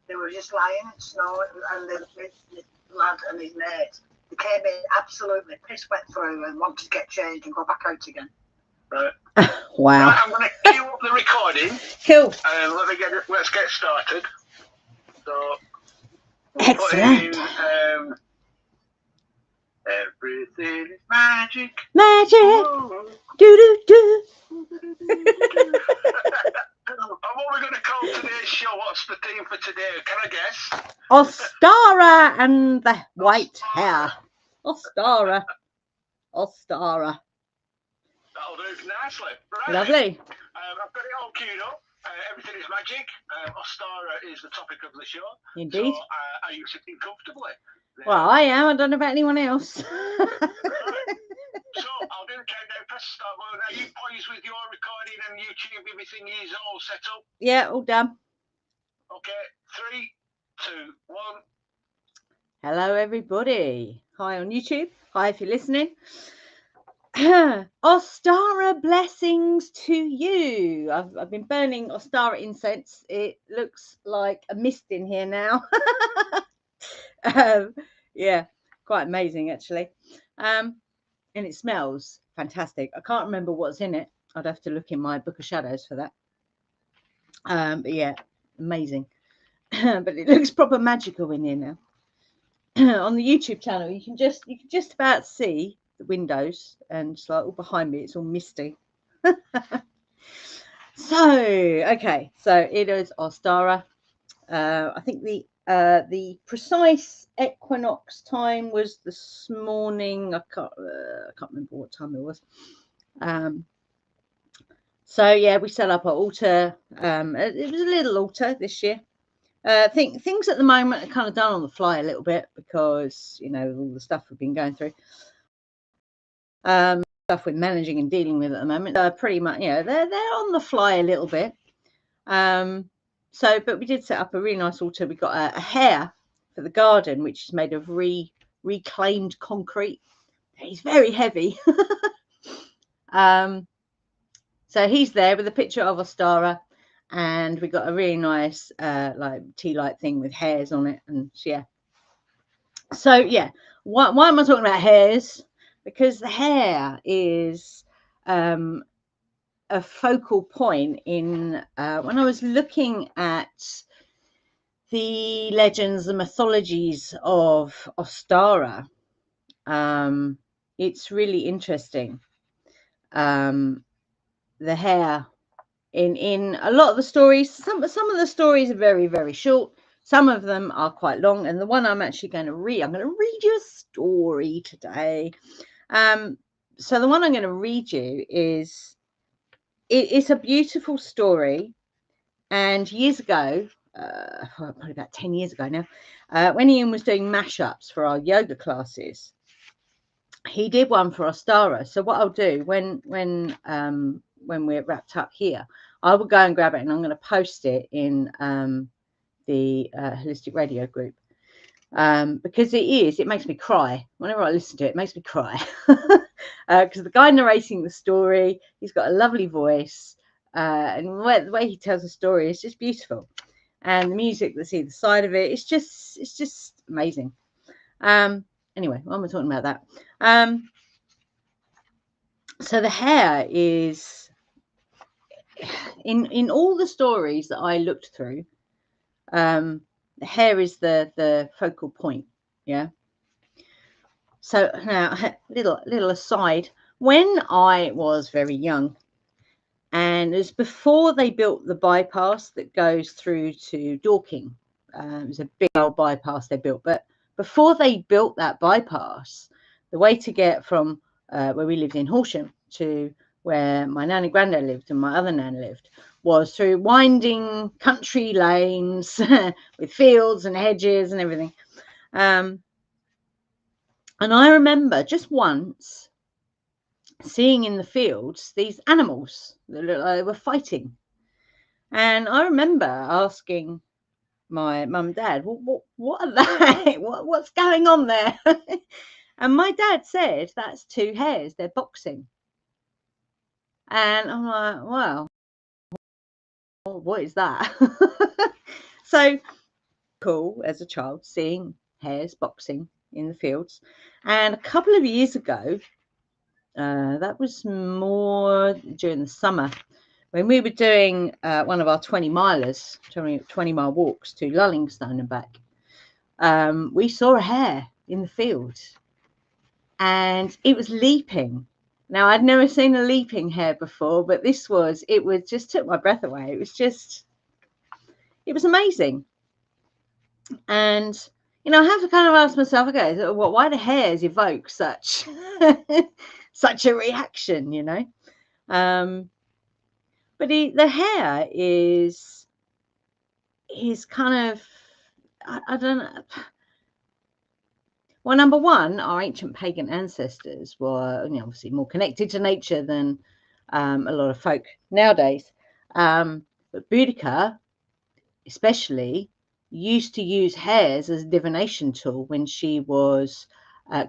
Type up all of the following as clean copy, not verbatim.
They were just lying in snow, and the lad and his mate, they came in absolutely piss wet through and wanted to get changed and go back out again. Right. Wow. Right, I'm going to cue up the recording. Cool. Let's get started. So, Excellent. Everything is magic. Magic. Whoa. Do. And what we're going to call today's show? What's the theme for today? Can I guess? Ostara and the white hair. Ostara. Ostara. That'll do nicely. Right. Lovely. I've got it all queued up. Everything is magic. Ostara is the topic of the show. Indeed. So, are you sitting comfortably? There. Well, I am. I don't know about anyone else. Right. So, I'll do the countdown. Press start button. Are you poised with your recording and YouTube? Everything is all set up? Yeah, all done. Okay. 3, 2, 1. Hello, everybody. Hi on YouTube. Hi if you're listening. Ostara blessings to you. I've been burning Ostara incense. It looks like a mist in here now. Yeah, quite amazing actually. And it smells fantastic. I can't remember what's in it. I'd have to look in my book of shadows for that. But yeah, amazing. But it looks proper magical in here now. On the YouTube channel, you can just about see the windows, and it's like all behind me, it's all misty. So okay, so it is Ostara. I think the precise equinox time was this morning. I can't remember what time it was. So yeah, we set up our altar. It was a little altar this year. Things at the moment are kind of done on the fly a little bit because, you know, all the stuff we've been going through. Stuff we're managing and dealing with at the moment. Pretty much, you know, they're on the fly a little bit. But we did set up a really nice altar. We got a hare for the garden, which is made of reclaimed concrete. He's very heavy. So he's there with a picture of Ostara. And we got a really nice like tea light thing with hares on it, and yeah. So yeah, why am I talking about hares? Because the hare is a focal point in when I was looking at the legends, the mythologies of Ostara. It's really interesting. The hare. In a lot of the stories, some of the stories are very, very short. Some of them are quite long. And the one I'm actually going to read, I'm going to read you a story today. So the one I'm going to read you is, it's a beautiful story. And years ago, probably about 10 years ago now, when Ian was doing mashups for our yoga classes, he did one for Ostara. So what I'll do when we're wrapped up here, I will go and grab it, and I'm going to post it in the Holistic Radio group, because it makes me cry. Whenever I listen to it, it makes me cry. Because the guy narrating the story, he's got a lovely voice, and the way he tells the story is just beautiful. And the music that's either side of it, it's just amazing. Anyway, why am I talking about that? So the hare is in all the stories that I looked through. The hare is the focal point. Yeah. So now, little aside. When I was very young, and it was before they built the bypass that goes through to Dorking. It was a big old bypass they built, but before they built that bypass, the way to get from where we lived in Horsham to where my nan and granddad lived and my other nan lived was through winding country lanes with fields and hedges and everything. And I remember just once seeing in the fields these animals that looked like they were fighting. And I remember asking my mum and dad, well, what are they? What's going on there? And my dad said, that's two hares, they're boxing. And I'm like, wow, what is that? So cool as a child seeing hares boxing in the fields. And a couple of years ago, that was more during the summer, when we were doing one of our 20-milers, 20-mile walks to Lullingstone and back, we saw a hare in the field, and it was leaping. Now, I'd never seen a leaping hare before, but it just took my breath away. It was amazing. And, I have to kind of ask myself, okay, so why do hares evoke such such a reaction, But the hare is kind of, I don't know. Well, number one, our ancient pagan ancestors were obviously more connected to nature than a lot of folk nowadays. But Boudica, especially, used to use hares as a divination tool when she was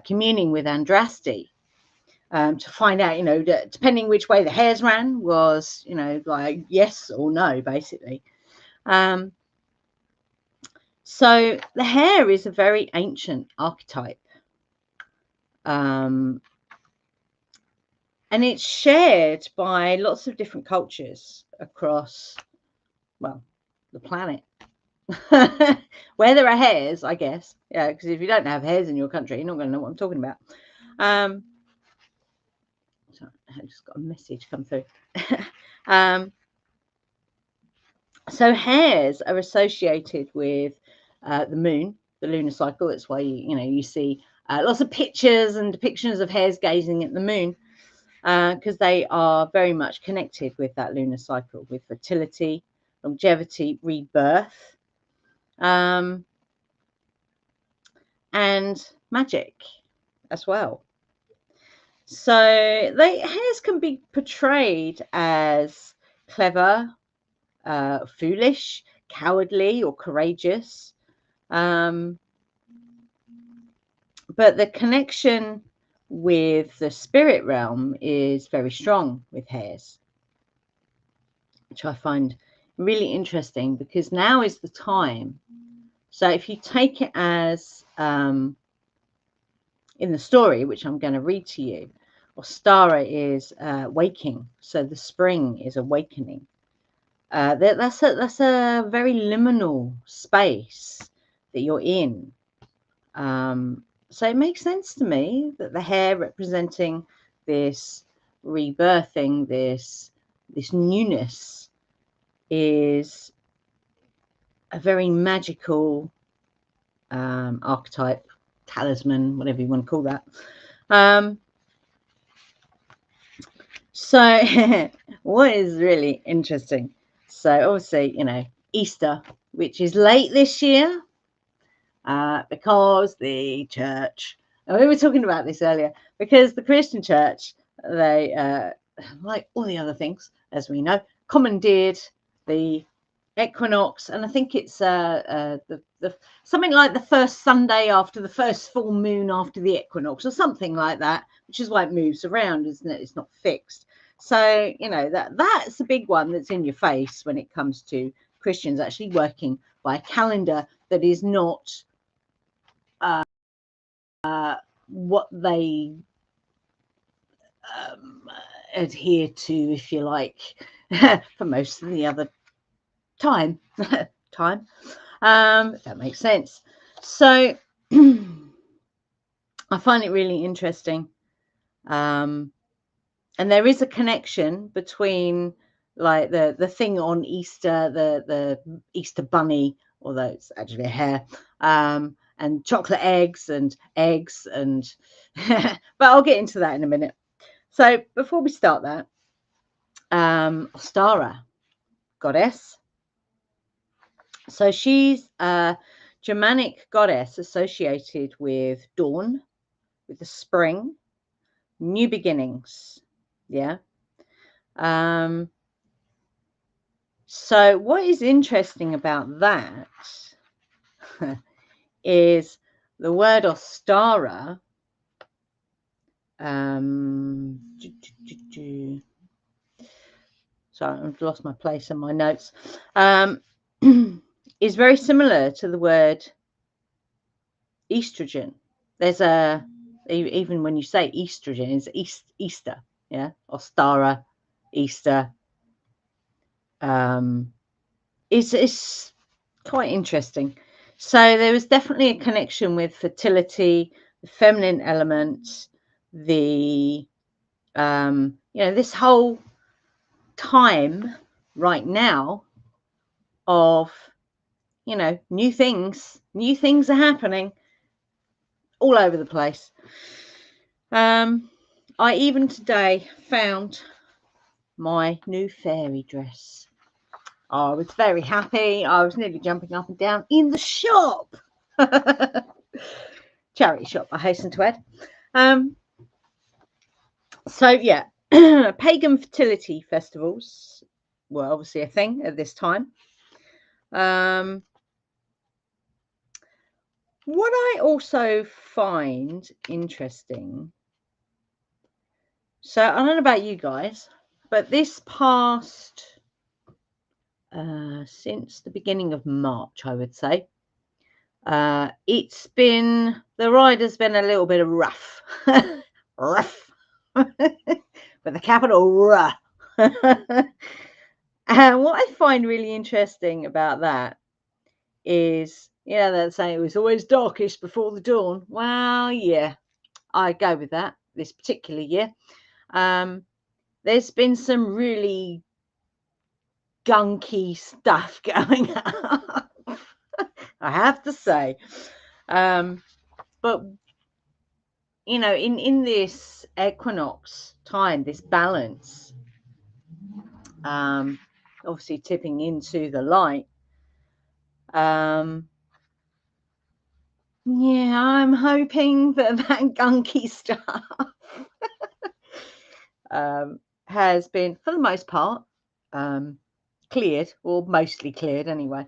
communing with Andraste, to find out, that depending which way the hares ran was, like yes or no, basically. So the hare is a very ancient archetype. And it's shared by lots of different cultures across, well, the planet. Where there are hares, I guess. Yeah, because if you don't have hares in your country, you're not going to know what I'm talking about. So I just got a message come through. So hares are associated with the moon, the lunar cycle. That's why you see lots of pictures and depictions of hares gazing at the moon, because they are very much connected with that lunar cycle, with fertility, longevity, rebirth, and magic as well. So hares can be portrayed as clever, foolish, cowardly, or courageous. But the connection with the spirit realm is very strong with hares, which I find really interesting, because now is the time. So if you take it as in the story, which I'm going to read to you, Ostara is waking, so the spring is awakening. That's a very liminal space that you're in. So it makes sense to me that the hare representing this rebirthing, this newness, is a very magical archetype, talisman, whatever you want to call that. So what is really interesting, so obviously, Easter, which is late this year, because the church, and we were talking about this earlier, because the Christian church, they, like all the other things, as we know, commandeered the equinox, and I think it's something like the first Sunday after the first full moon after the equinox, or something like that, which is why it moves around, isn't it? It's not fixed. So that's a big one that's in your face when it comes to Christians actually working by a calendar that is not what they adhere to, if you like, for most of the other time. If that makes sense. So I find it really interesting, and there is a connection between, like, the thing on Easter, the Easter bunny, although it's actually a hare, and chocolate eggs, and but I'll get into that in a minute. So before we start that, Ostara, goddess. So she's a Germanic goddess associated with dawn, with the spring, new beginnings. Yeah. So what is interesting about that is the word Ostara. Sorry, I've lost my place in my notes. is very similar to the word estrogen. There's even when you say estrogen, it's Easter, yeah, Ostara, Easter. It's quite interesting. So there was definitely a connection with fertility, the feminine element, the this whole time right now of new things are happening all over the place. I even today found my new fairy dress. I was very happy. I was nearly jumping up and down in the shop. Charity shop, I hasten to add. So yeah, pagan fertility festivals were obviously a thing at this time. What I also find interesting, so I don't know about you guys, but this past since the beginning of March, I would say, the ride's been a little bit of rough. Rough. With a capital R. And what I find really interesting about that is, they're saying it was always darkest before the dawn. Well, yeah, I go with that this particular year. There's been some really gunky stuff going on, I have to say. But in this equinox time, this balance, obviously tipping into the light, yeah, I'm hoping that gunky stuff has been, for the most part, cleared, or mostly cleared anyway.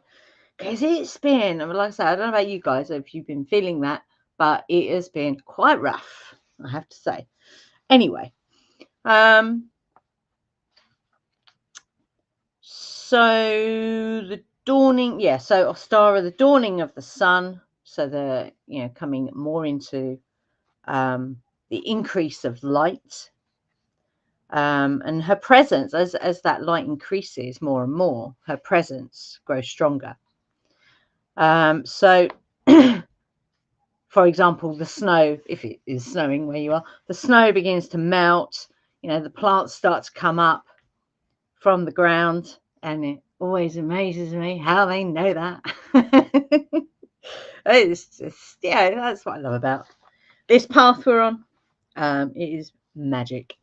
Because it's been, like I said, I don't know about you guys, if you've been feeling that, but it has been quite rough, I have to say. Anyway, so the dawning, so Ostara, the dawning of the sun, so the, coming more into the increase of light, and her presence, as that light increases more and more, her presence grows stronger. So for example, the snow, if it is snowing where you are, the snow begins to melt, the plants start to come up from the ground, and it always amazes me how they know that. It's just, that's what I love about this path we're on. It is magic,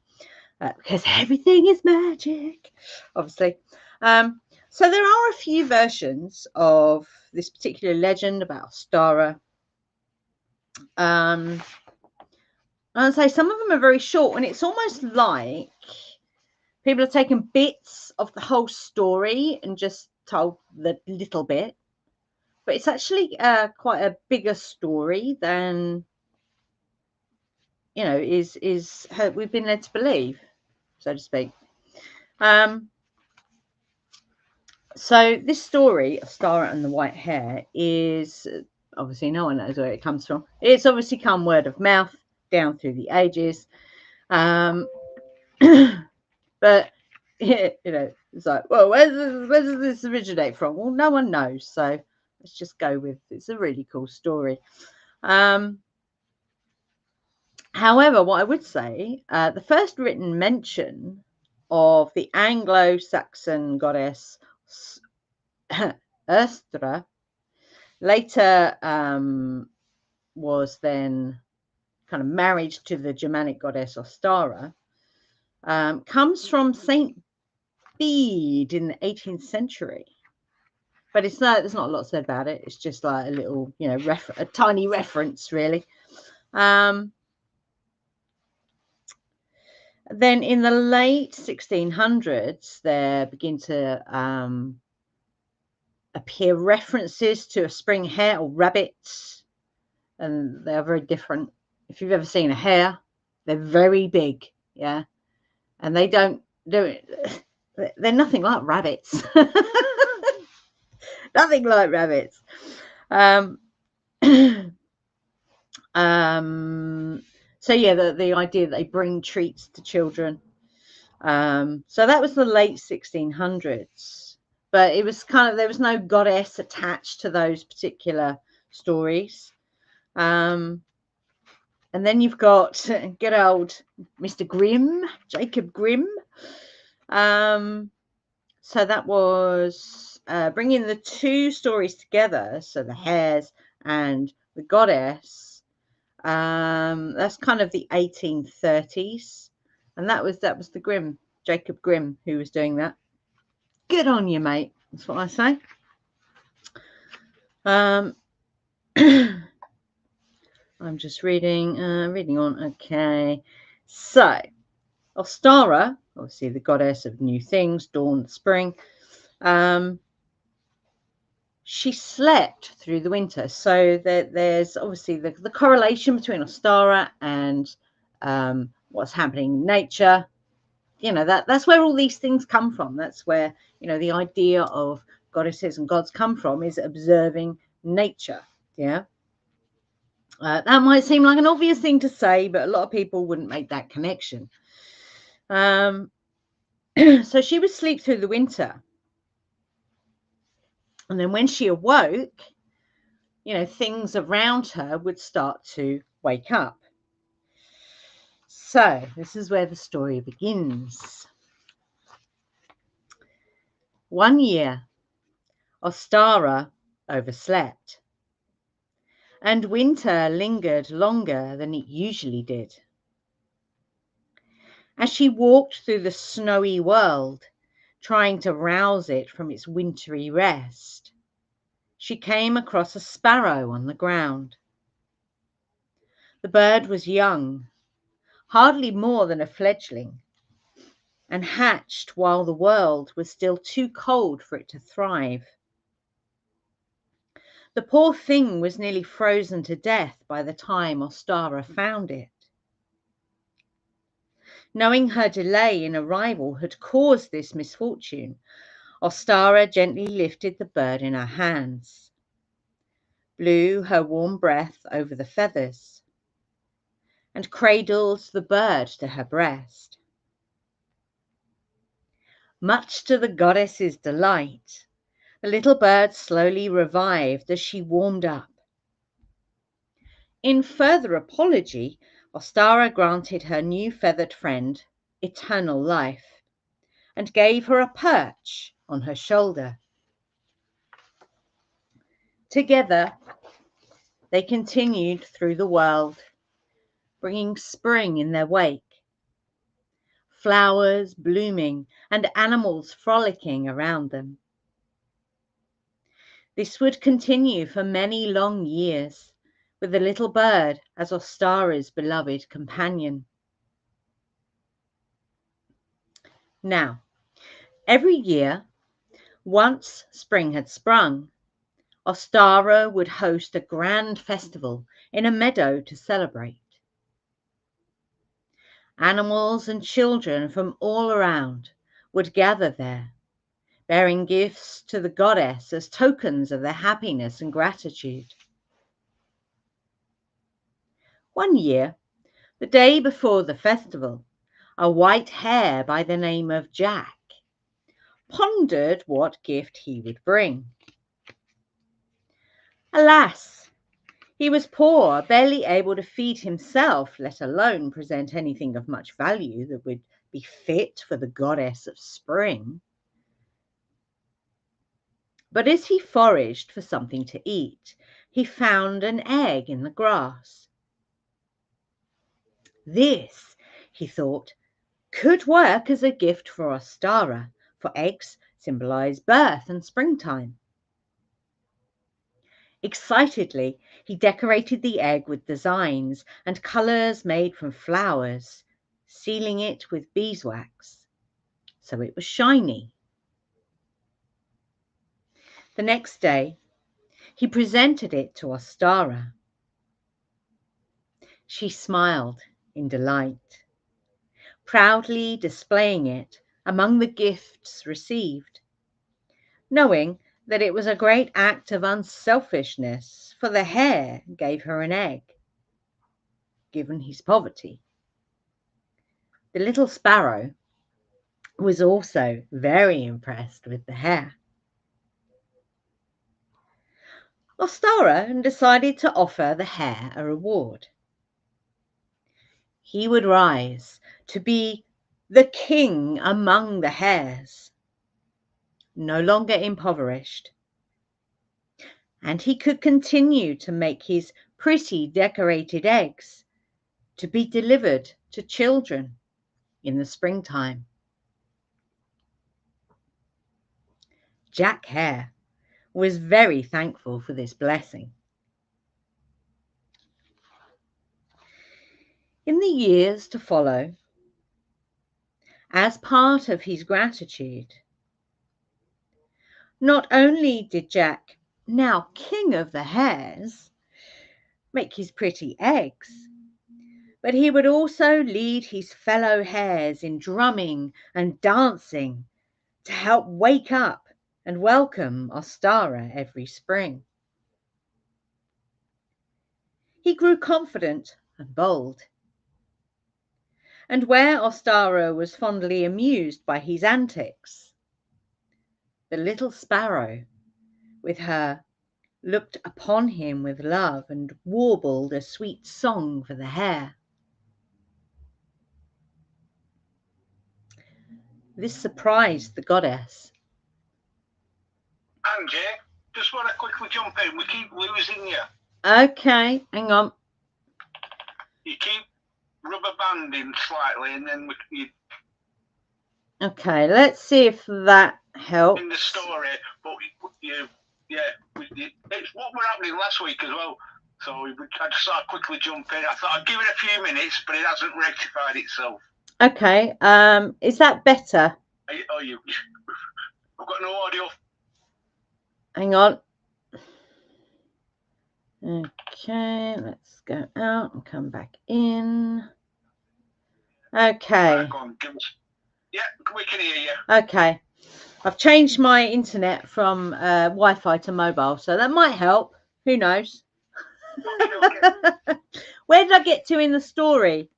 because everything is magic, obviously. So there are a few versions of this particular legend about Ostara. I'd say some of them are very short, and it's almost like people have taken bits of the whole story and just told the little bit, but it's actually quite a bigger story than we've been led to believe, so to speak. So this story of Ostara and the White Hare is, obviously no one knows where it comes from. It's obviously come word of mouth down through the ages. But it's like, well, where does this originate from? Well, no one knows, so let's just go with it's a really cool story. However, what I would say, the first written mention of the Anglo-Saxon goddess Ostara, later was then kind of married to the Germanic goddess Ostara, comes from Saint Bede in the 18th century. But there's not a lot said about it. It's just like a little, a tiny reference, really. Then in the late 1600s, there begin to appear references to a spring hare or rabbits, and they're very different. If you've ever seen a hare, they're very big, yeah, and they're nothing like rabbits. Nothing like rabbits. So yeah, the idea that they bring treats to children. So that was the late 1600s, but it was there was no goddess attached to those particular stories. And then you've got good old Mr. Grimm, Jacob Grimm. So that was bringing the two stories together. So the hares and the goddess. That's kind of the 1830s, and that was the Grimm, Jacob Grimm, who was doing that. Good on you, mate. That's what I say. I'm just reading on. Okay, so Ostara, obviously the goddess of new things, dawn, spring. She slept through the winter, so there's obviously the correlation between Ostara and what's happening in nature. That's where all these things come from. That's where the idea of goddesses and gods come from, is observing nature. Yeah. That might seem like an obvious thing to say, but a lot of people wouldn't make that connection. So she would sleep through the winter, and then when she awoke, things around her would start to wake up. So this is where the story begins. One year, Ostara overslept, and winter lingered longer than it usually did. As she walked through the snowy world, trying to rouse it from its wintry rest, she came across a sparrow on the ground. The bird was young, hardly more than a fledgling, and hatched while the world was still too cold for it to thrive. The poor thing was nearly frozen to death by the time Ostara found it. Knowing her delay in arrival had caused this misfortune, Ostara gently lifted the bird in her hands, blew her warm breath over the feathers, and cradled the bird to her breast. Much to the goddess's delight, the little bird slowly revived as she warmed up. In further apology, Ostara granted her new feathered friend eternal life and gave her a perch on her shoulder. Together, they continued through the world, bringing spring in their wake, flowers blooming and animals frolicking around them. This would continue for many long years, with the little bird as Ostara's beloved companion. Now, every year, once spring had sprung, Ostara would host a grand festival in a meadow to celebrate. Animals and children from all around would gather there, bearing gifts to the goddess as tokens of their happiness and gratitude. One year, the day before the festival, a white hare by the name of Jack pondered what gift he would bring. Alas, he was poor, barely able to feed himself, let alone present anything of much value that would be fit for the goddess of spring. But as he foraged for something to eat, he found an egg in the grass. This, he thought, could work as a gift for Ostara, for eggs symbolize birth and springtime. Excitedly, he decorated the egg with designs and colors made from flowers, sealing it with beeswax, so it was shiny. The next day, he presented it to Ostara. She smiled in delight, proudly displaying it among the gifts received, knowing that it was a great act of unselfishness, for the hare gave her an egg, given his poverty. The little sparrow was also very impressed with the hare. Ostara decided to offer the hare a reward. He would rise to be the king among the hares, no longer impoverished, and he could continue to make his pretty decorated eggs to be delivered to children in the springtime. Jack Hare was very thankful for this blessing. In the years to follow, as part of his gratitude, not only did Jack, now king of the hares, make his pretty eggs, but he would also lead his fellow hares in drumming and dancing to help wake up and welcome Ostara every spring. He grew confident and bold, and where Ostara was fondly amused by his antics, the little sparrow with her looked upon him with love and warbled a sweet song for the hare. This surprised the goddess. Angie, just want to quickly jump in. We keep losing you. Okay, hang on. You keep rubber banding slightly, and then Okay, let's see if that helps. in the story, but it's what were happening last week as well. So I just thought I'd quickly jump in. I thought I'd give it a few minutes, but it hasn't rectified itself. Okay, is that better? I've got no audio. Hang on. Okay, let's go out and come back in. Okay. Right, go on, yeah, we can hear you. Okay. I've changed my internet from Wi-Fi to mobile, so that might help. Who knows? Okay. Where did I get to in the story?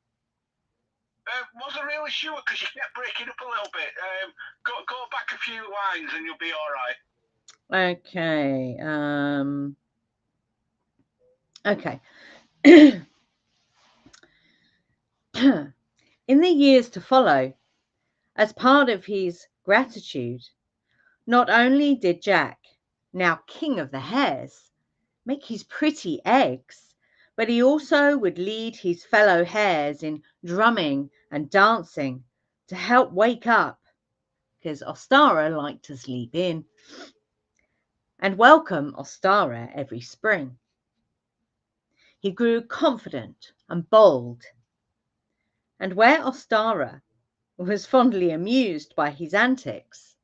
Wasn't really sure because you kept breaking up a little bit. Go back a few lines and you'll be all right. Okay. Okay. In the years to follow, as part of his gratitude, not only did Jack, now king of the hares, make his pretty eggs, but he also would lead his fellow hares in drumming and dancing to help wake up, because Ostara liked to sleep in, and welcome Ostara every spring. He grew confident and bold, and where Ostara was fondly amused by his antics,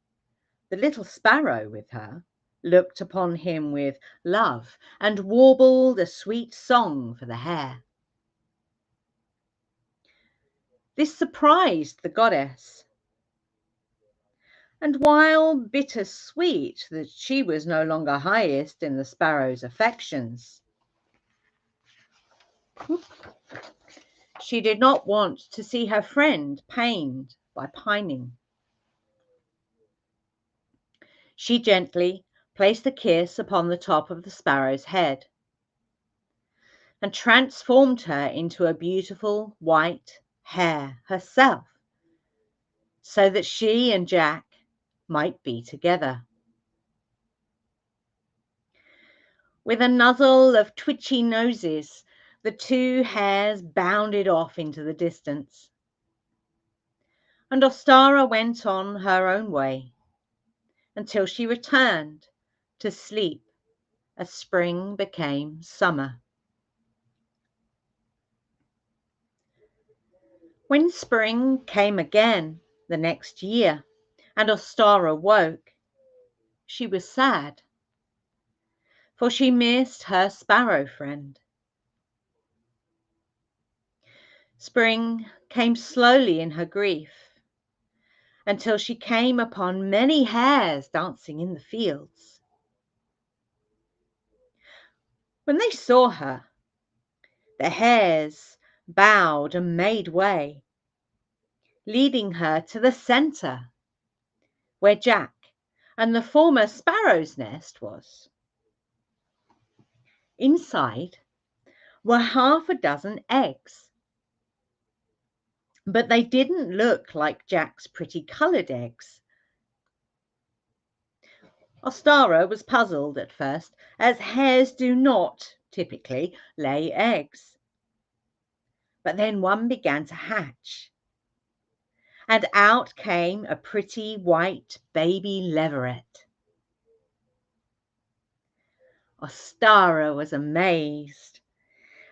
the little sparrow with her looked upon him with love and warbled a sweet song for the hare. This surprised the goddess, and while bitter-sweet that she was no longer highest in the sparrow's affections, she did not want to see her friend pained by pining. She gently placed a kiss upon the top of the sparrow's head and transformed her into a beautiful white hare herself, so that she and Jack might be together. With a nuzzle of twitchy noses, the two hares bounded off into the distance, and Ostara went on her own way until she returned to sleep as spring became summer. When spring came again the next year and Ostara woke, she was sad, for she missed her sparrow friend. Spring came slowly in her grief until she came upon many hares dancing in the fields. When they saw her, the hares bowed and made way, leading her to the centre, where Jack and the former sparrow's nest was. Inside were 6 eggs, but they didn't look like Jack's pretty coloured eggs. Ostara was puzzled at first, as hares do not typically lay eggs. But then one began to hatch, and out came a pretty white baby leveret. Ostara was amazed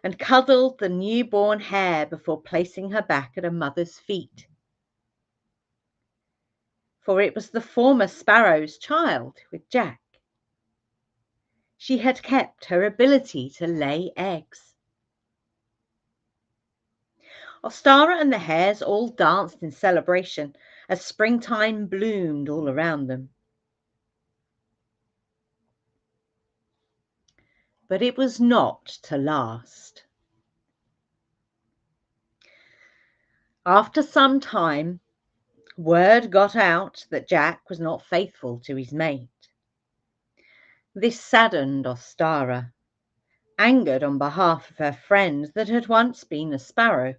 and cuddled the newborn hare before placing her back at her mother's feet. For it was the former sparrow's child with Jack. She had kept her ability to lay eggs. Ostara and the hares all danced in celebration as springtime bloomed all around them. But it was not to last. After some time, word got out that Jack was not faithful to his mate. This saddened Ostara, angered on behalf of her friend that had once been a sparrow.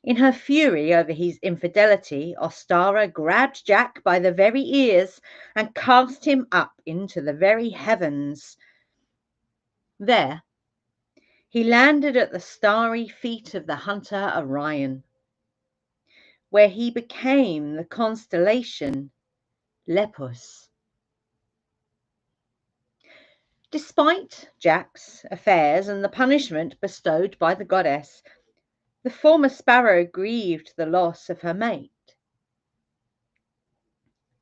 In her fury over his infidelity, Ostara grabbed Jack by the very ears and cast him up into the very heavens. There, he landed at the starry feet of the hunter Orion, where he became the constellation Lepus. Despite Jack's affairs and the punishment bestowed by the goddess, the former sparrow grieved the loss of her mate.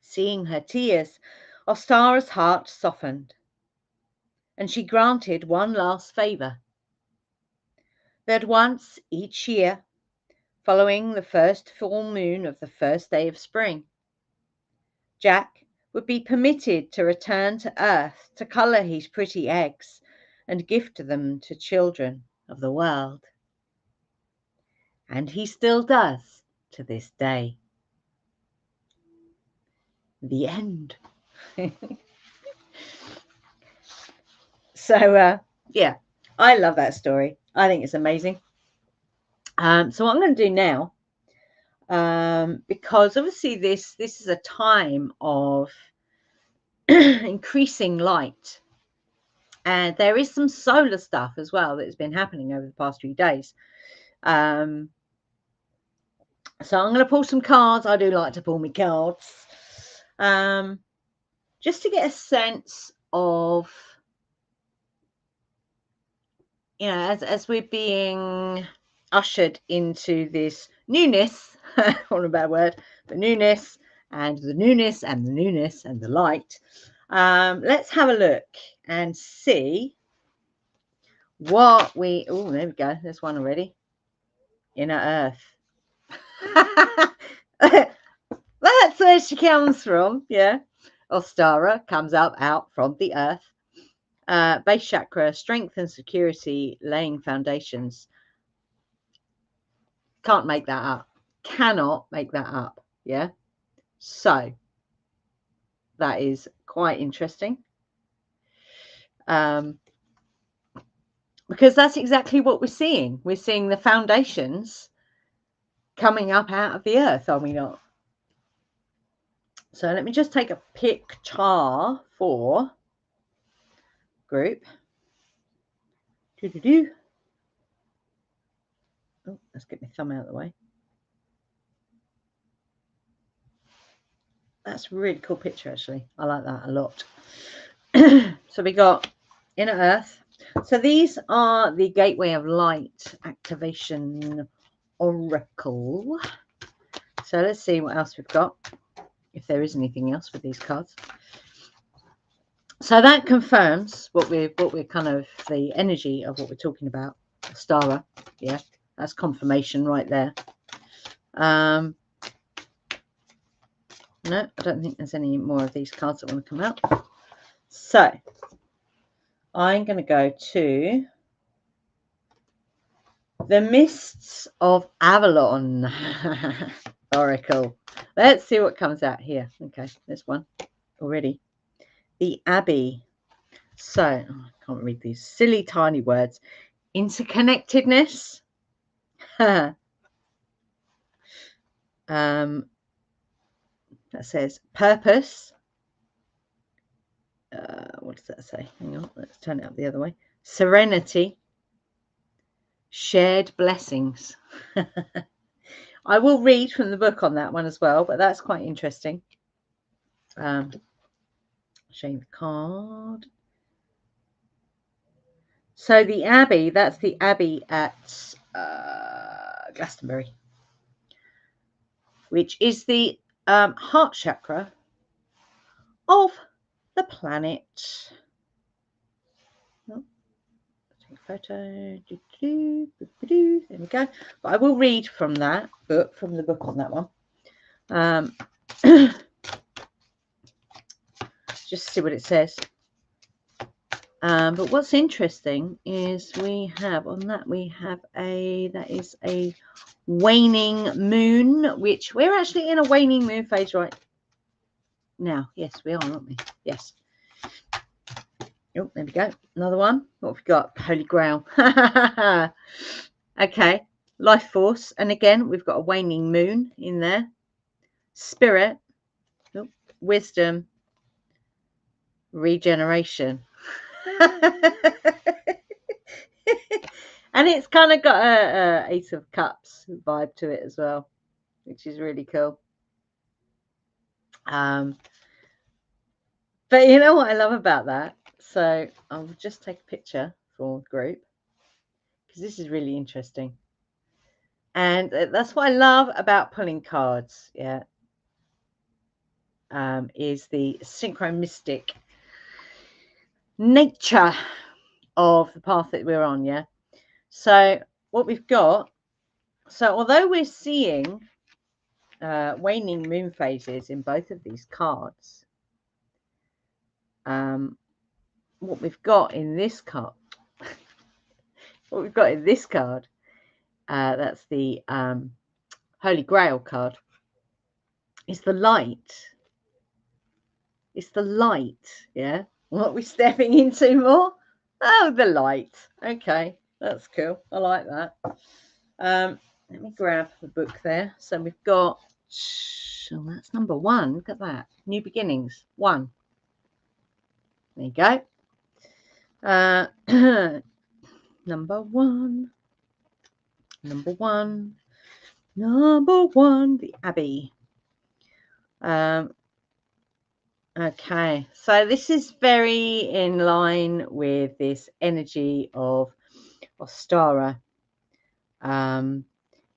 Seeing her tears, Ostara's heart softened, and she granted one last favour. That once each year, following the first full moon of the first day of spring, Jack would be permitted to return to Earth to colour his pretty eggs and gift them to children of the world. And he still does to this day. The end. So, yeah, I love that story. I think it's amazing. So what I'm going to do now, because obviously this is a time of increasing light, and there is some solar stuff as well that's been happening over the past few days. So I'm going to pull some cards. I do like to pull my cards, just to get a sense of, you know, as we're being ushered into this newness, not a bad word, the newness and the newness and the newness and the light. Let's have a look and see what we, oh, there we go. There's one already. Inner Earth. That's where she comes from. Yeah. Ostara comes up out from the earth. Base chakra, strength and security, laying foundations. Can't make that up. Cannot make that up. Yeah. So that is quite interesting. Because that's exactly what we're seeing. We're seeing the foundations coming up out of the earth, are we not? So let me just take a picture for group. Oh, let's get my thumb out of the way. That's a really cool picture, actually. I like that a lot. So we got Inner Earth. So these are the Gateway of Light Activation Oracle. So let's see what else we've got, if there is anything else with these cards. So that confirms what we're kind of the energy of what we're talking about. Ostara, yeah, that's confirmation right there. No, I don't think there's any more of these cards that want to come out. So I'm going to go to the Mists of Avalon Oracle. Let's see what comes out here. Okay, there's one already. The Abbey. So, I can't read these silly tiny words. Interconnectedness. That says purpose. What does that say? Hang on, let's turn it up the other way. Serenity. Shared blessings. I will read from the book on that one as well, but that's quite interesting. Show you the card. So the Abbey, that's the Abbey at Glastonbury, which is the heart chakra of the planet. Oh, take a photo. There we go. But I will read from that book, from the book on that one. Just see what it says. But what's interesting is we have on that, that is a waning moon, which we're actually in a waning moon phase right now. Yes, we are, aren't we? Yes. Oh, there we go. Another one. What have we got? Holy Grail. Okay. Life force. And again, we've got a waning moon in there. Spirit. Oh, wisdom. Regeneration. And it's kind of got a Ace of Cups vibe to it as well, which is really cool. But you know what I love about that? So I'll just take a picture for the group because this is really interesting. And that's what I love about pulling cards, yeah, is the synchronistic nature of the path that we're on, yeah. So what we've got, so although we're seeing waning moon phases in both of these cards, what we've got in this card, that's the Holy Grail card, is the light. It's the light, yeah. What we're stepping into more? Oh, the light. Okay, that's cool. I like that. Let me grab the book there. So we've got, oh, that's number 1. Look at that. New Beginnings 1. There you go. Number 1. Number 1. Number 1. The Abbey. Okay, so this is very in line with this energy of Ostara. And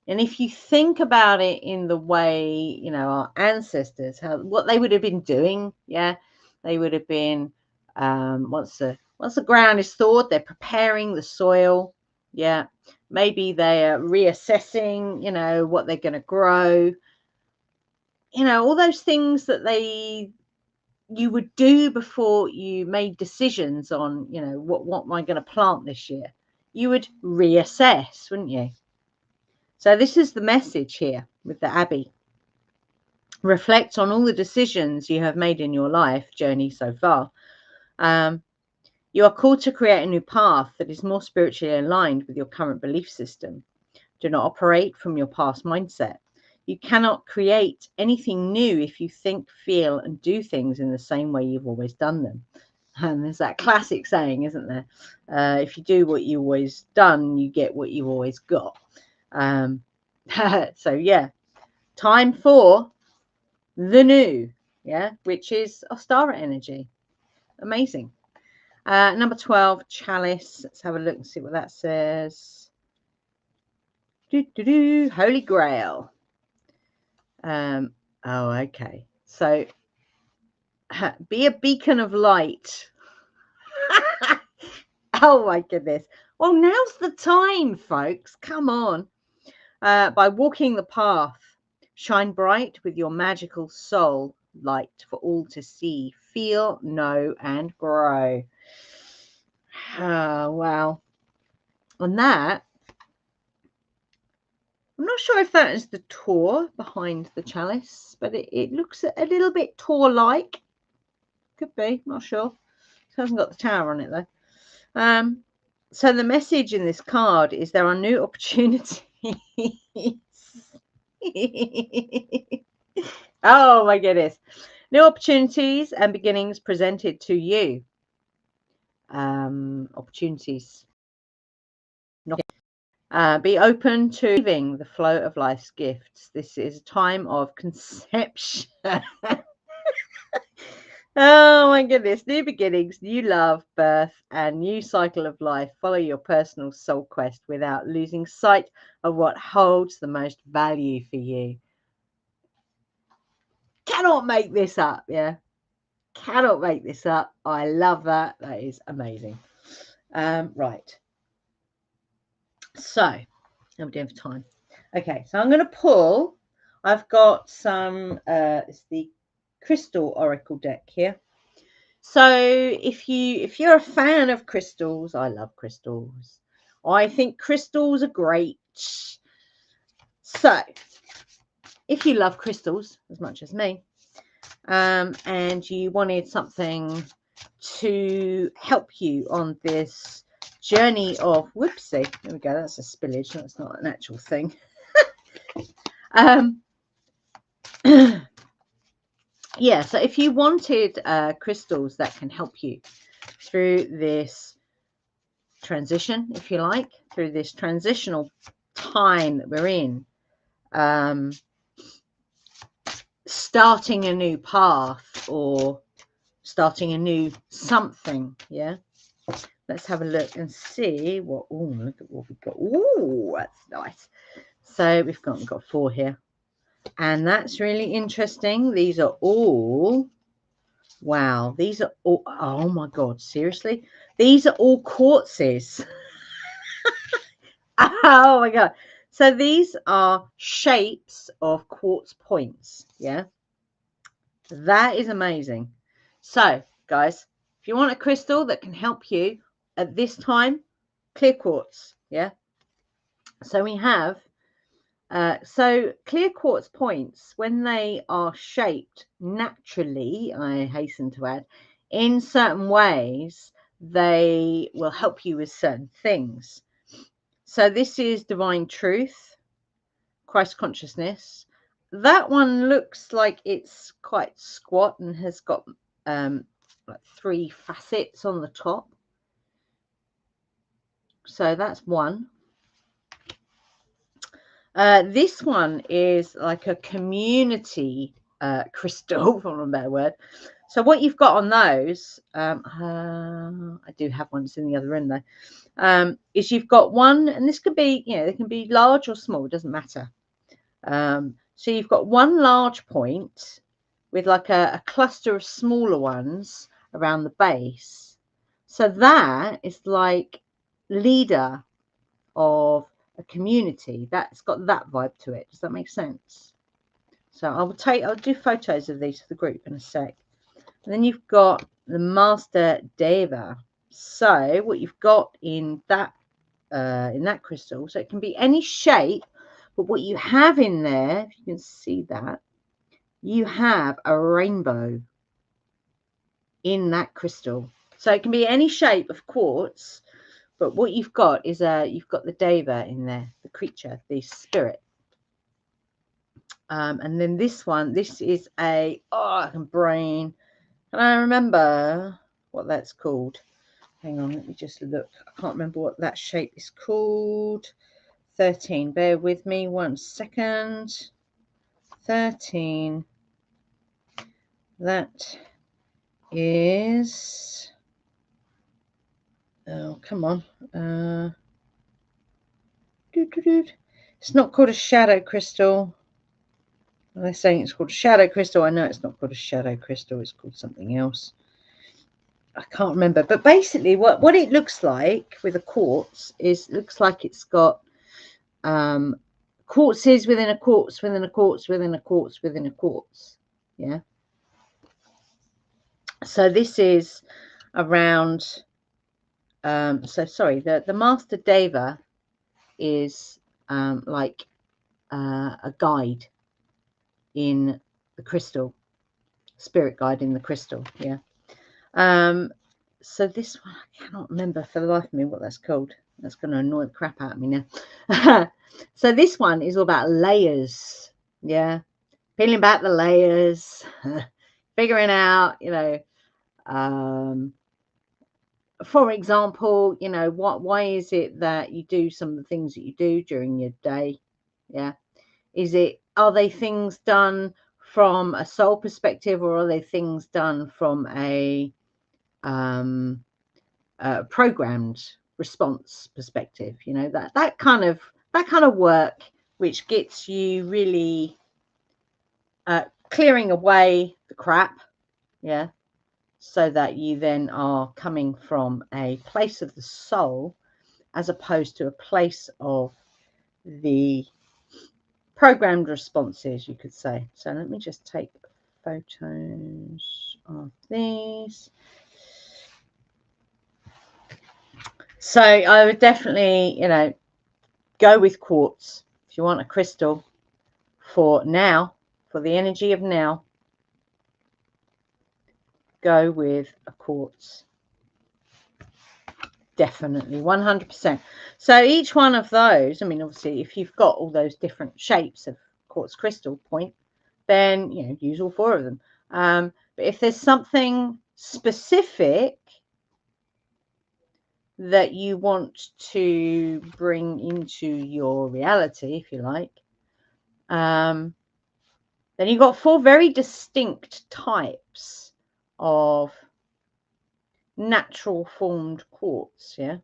if you think about it in the way, you know, our ancestors, what they would have been doing, yeah, they would have been, once the ground is thawed, they're preparing the soil, yeah, maybe they are reassessing, you know, what they're going to grow, you know, all those things that you would do before you made decisions on, you know, what am I going to plant this year? You would reassess, wouldn't you? So this is the message here with the Abbey. Reflect on all the decisions you have made in your life journey so far. You are called to create a new path that is more spiritually aligned with your current belief system. Do not operate from your past mindset. You cannot create anything new if you think, feel, and do things in the same way you've always done them. And there's that classic saying, isn't there? If you do what you've always done, you get what you've always got. So, yeah, time for the new, yeah, which is Ostara energy. Amazing. Number 12, Chalice. Let's have a look and see what that says. Holy Grail. Oh, okay. So be a beacon of light. Oh my goodness. Well, now's the time, folks. Come on. By walking the path, shine bright with your magical soul light for all to see, feel, know, and grow. Oh, wow. And that, I'm not sure if that is the Tor behind the chalice, but it looks a little bit Tor-like. Could be, not sure. It hasn't got the tower on it though. So the message in this card is there are new opportunities. Oh my goodness. New opportunities and beginnings presented to you. Opportunities. Be open to receiving the flow of life's gifts. This is a time of conception. Oh my goodness. New beginnings, new love, birth, and new cycle of life. Follow your personal soul quest without losing sight of what holds the most value for you. Cannot make this up, yeah. Cannot make this up. I love that. That is amazing. Right. So, how are we doing for time? Okay, so I'm going to pull. I've got some. It's the Crystal Oracle deck here. So if you're a fan of crystals, I love crystals. I think crystals are great. So if you love crystals as much as me, and you wanted something to help you on this journey of whoopsie, there we go, that's a spillage, that's not an actual thing. Yeah, so if you wanted crystals that can help you through this transition, if you like, through this transitional time that we're in, starting a new path or starting a new something, yeah. Let's have a look and see what. Oh, look at what we've got. Oh, that's nice. So we've got 4 here, and that's really interesting. These are all. Wow, these are all. Oh my God, seriously, these are all quartzes. Oh my God. So these are shapes of quartz points. Yeah. That is amazing. So guys, if you want a crystal that can help you at this time, clear quartz. Yeah. So we have, so clear quartz points, when they are shaped naturally, I hasten to add, in certain ways, they will help you with certain things. So this is divine truth, Christ consciousness. That one looks like it's quite squat and has got like 3 facets on the top. So that's one. This one is like a community crystal, for a better word. So what you've got on those, I do have ones in the other end though, is you've got one, and this could be, you know, they can be large or small, it doesn't matter. So you've got one large point with like a cluster of smaller ones around the base. So that is like leader of a community. That's got that vibe to it. Does that make sense? So I'll do photos of these for the group in a sec. And then you've got the Master Deva. So what you've got in that crystal, so it can be any shape, but what you have in there, if you can see that, you have a rainbow in that crystal. So it can be any shape of quartz, but what you've got is you've got the Deva in there, the creature, the spirit. And then this one, this is a, I can I remember what that's called. Hang on, let me just look. I can't remember what that shape is called. 13, bear with me 1 second. 13, that is, oh come on, it's not called a shadow crystal. They're saying it's called a shadow crystal. I know it's not called a shadow crystal, it's called something else. I can't remember, but basically what it looks like with a quartz is, looks like it's got quartzes within a quartz within a quartz within a quartz within a quartz. Yeah. So this is around So sorry, the Master Deva is like a guide in the crystal, spirit guide in the crystal. Yeah. So this one, I cannot remember for the life of me what that's called. That's going to annoy the crap out of me now. So this one is all about layers. Yeah. Peeling back the layers, figuring out, you know, for example, you know, why is it that you do some of the things that you do during your day? Yeah. Are they things done from a soul perspective, or are they things done from a programmed response perspective? You know, that kind of work, which gets you really clearing away the crap, yeah, so that you then are coming from a place of the soul as opposed to a place of the programmed responses, you could say. So let me just take photos of these. So I would definitely, you know, go with quartz if you want a crystal for now, for the energy of now. Go with a quartz. Definitely, 100%. So each one of those, I mean, obviously, if you've got all those different shapes of quartz crystal point, then, you know, use all 4 of them. But if there's something specific that you want to bring into your reality, if you like, then you've got 4 very distinct types of natural formed quartz. Yeah.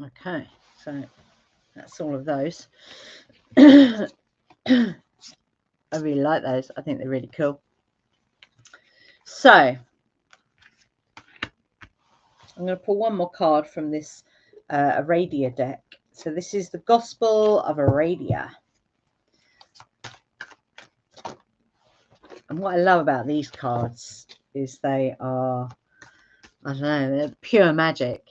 Okay, so that's all of those. I really like those. I think they're really cool. So I'm going to pull one more card from this Aradia deck. So this is the Gospel of Aradia. And what I love about these cards is they are, I don't know, they're pure magic.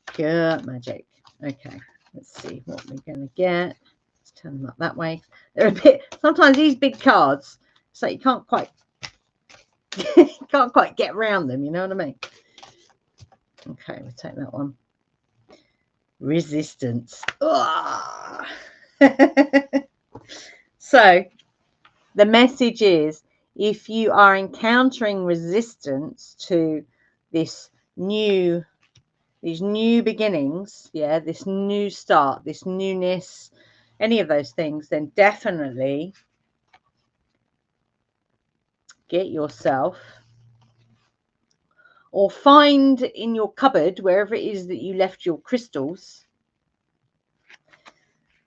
Pure magic. Okay, let's see what we're going to get. Let's turn them up that way. They're a bit, sometimes these big cards, so you can't quite get around them, you know what I mean? Okay, we'll take that one. Resistance. So the message is, if you are encountering resistance to these new beginnings, yeah, this new start, this newness, any of those things, then definitely get yourself, or find in your cupboard, wherever it is that you left your crystals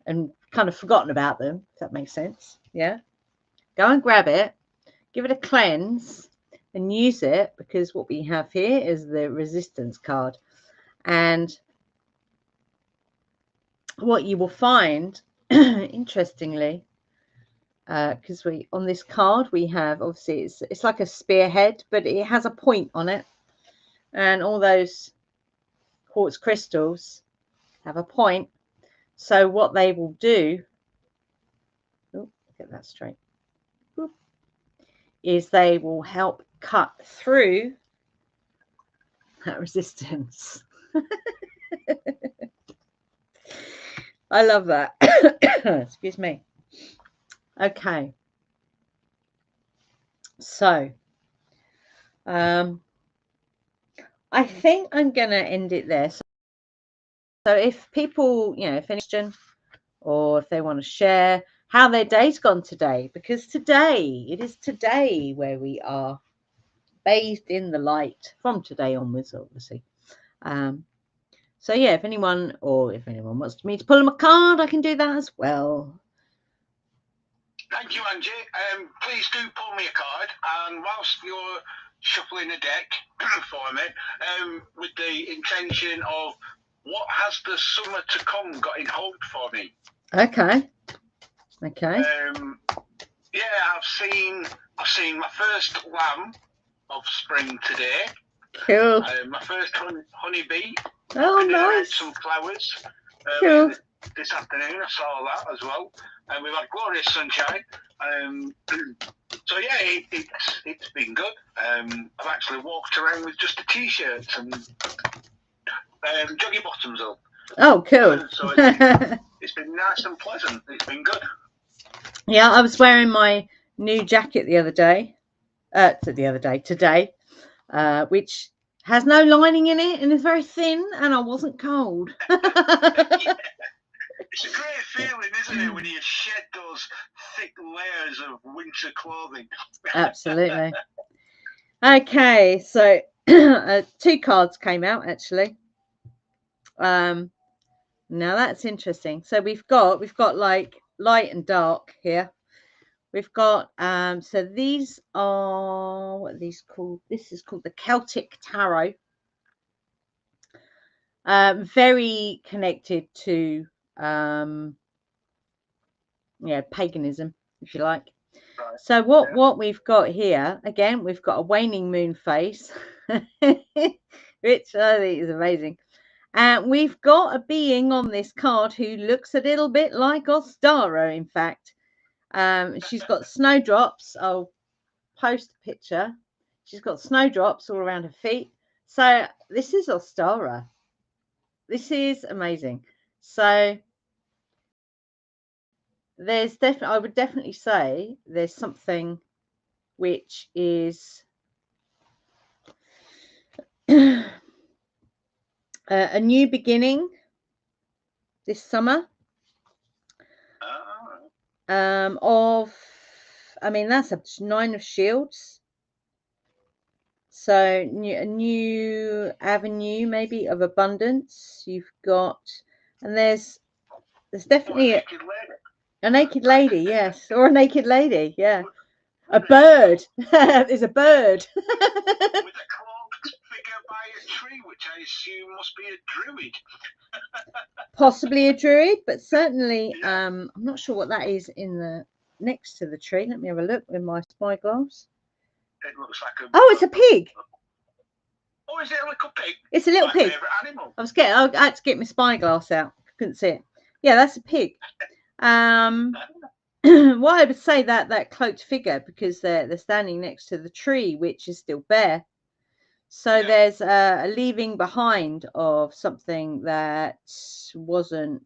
and kind of forgotten about them, if that makes sense. Yeah, go and grab it, give it a cleanse and use it, because what we have here is the resistance card. And what you will find, interestingly, because on this card we have, obviously it's like a spearhead, but it has a point on it, and all those quartz crystals have a point. So what they will do, get that straight, is they will help cut through that resistance. I love that. Excuse me. Okay. So, I think I'm going to end it there. So if people, you know, if any question, or if they want to share how their day's gone today, because it is today where we are bathed in the light from today onwards, obviously. So yeah, if anyone wants me to pull them a card, I can do that as well. Thank you, Angie. Please do pull me a card, and whilst you're shuffling a deck for me, with the intention of what has the summer to come got in hold for me. Okay. Yeah, I've seen my first lamb of spring today. Cool. My first honeybee. Oh, I had nice. some flowers Cool. this afternoon. I saw that as well. And we've had glorious sunshine. So yeah, it's been good. I've actually walked around with just a t-shirt and joggy bottoms on. Oh, cool. So it's been nice and pleasant. It's been good. Yeah, I was wearing my new jacket today, which has no lining in it and is very thin, and I wasn't cold. Yeah. It's a great feeling, isn't it, when you shed those thick layers of winter clothing? Absolutely. Okay, so 2 cards came out actually. Now that's interesting. So we've got like light and dark here. We've got so these are, what are these called? This is called the Celtic Tarot. Very connected to paganism, if you like. Right. So what we've got here, again, we've got a waning moon face, which I think is amazing. And we've got a being on this card who looks a little bit like Ostara, in fact. She's got snowdrops. I'll post a picture. She's got snowdrops all around her feet. So this is Ostara. This is amazing. So I would definitely say there's something which is a new beginning this summer. That's a 9 of Shields. So a new avenue maybe of abundance. You've got, and there's definitely a naked lady, yes, or a naked lady, yeah. A bird. There's a bird. With a cloaked figure by a tree, which I assume must be a druid. Possibly a druid, but certainly, I'm not sure what that is in the next to the tree. Let me have a look with my spyglass. It looks like a. Oh, it's a pig. Oh, is it a little pig? It's a little pig. Favourite animal. I had to get my spyglass out. Couldn't see it. Yeah, that's a pig. Well, I would say that cloaked figure, because they're standing next to the tree, which is still bare. So there's a leaving behind of something that wasn't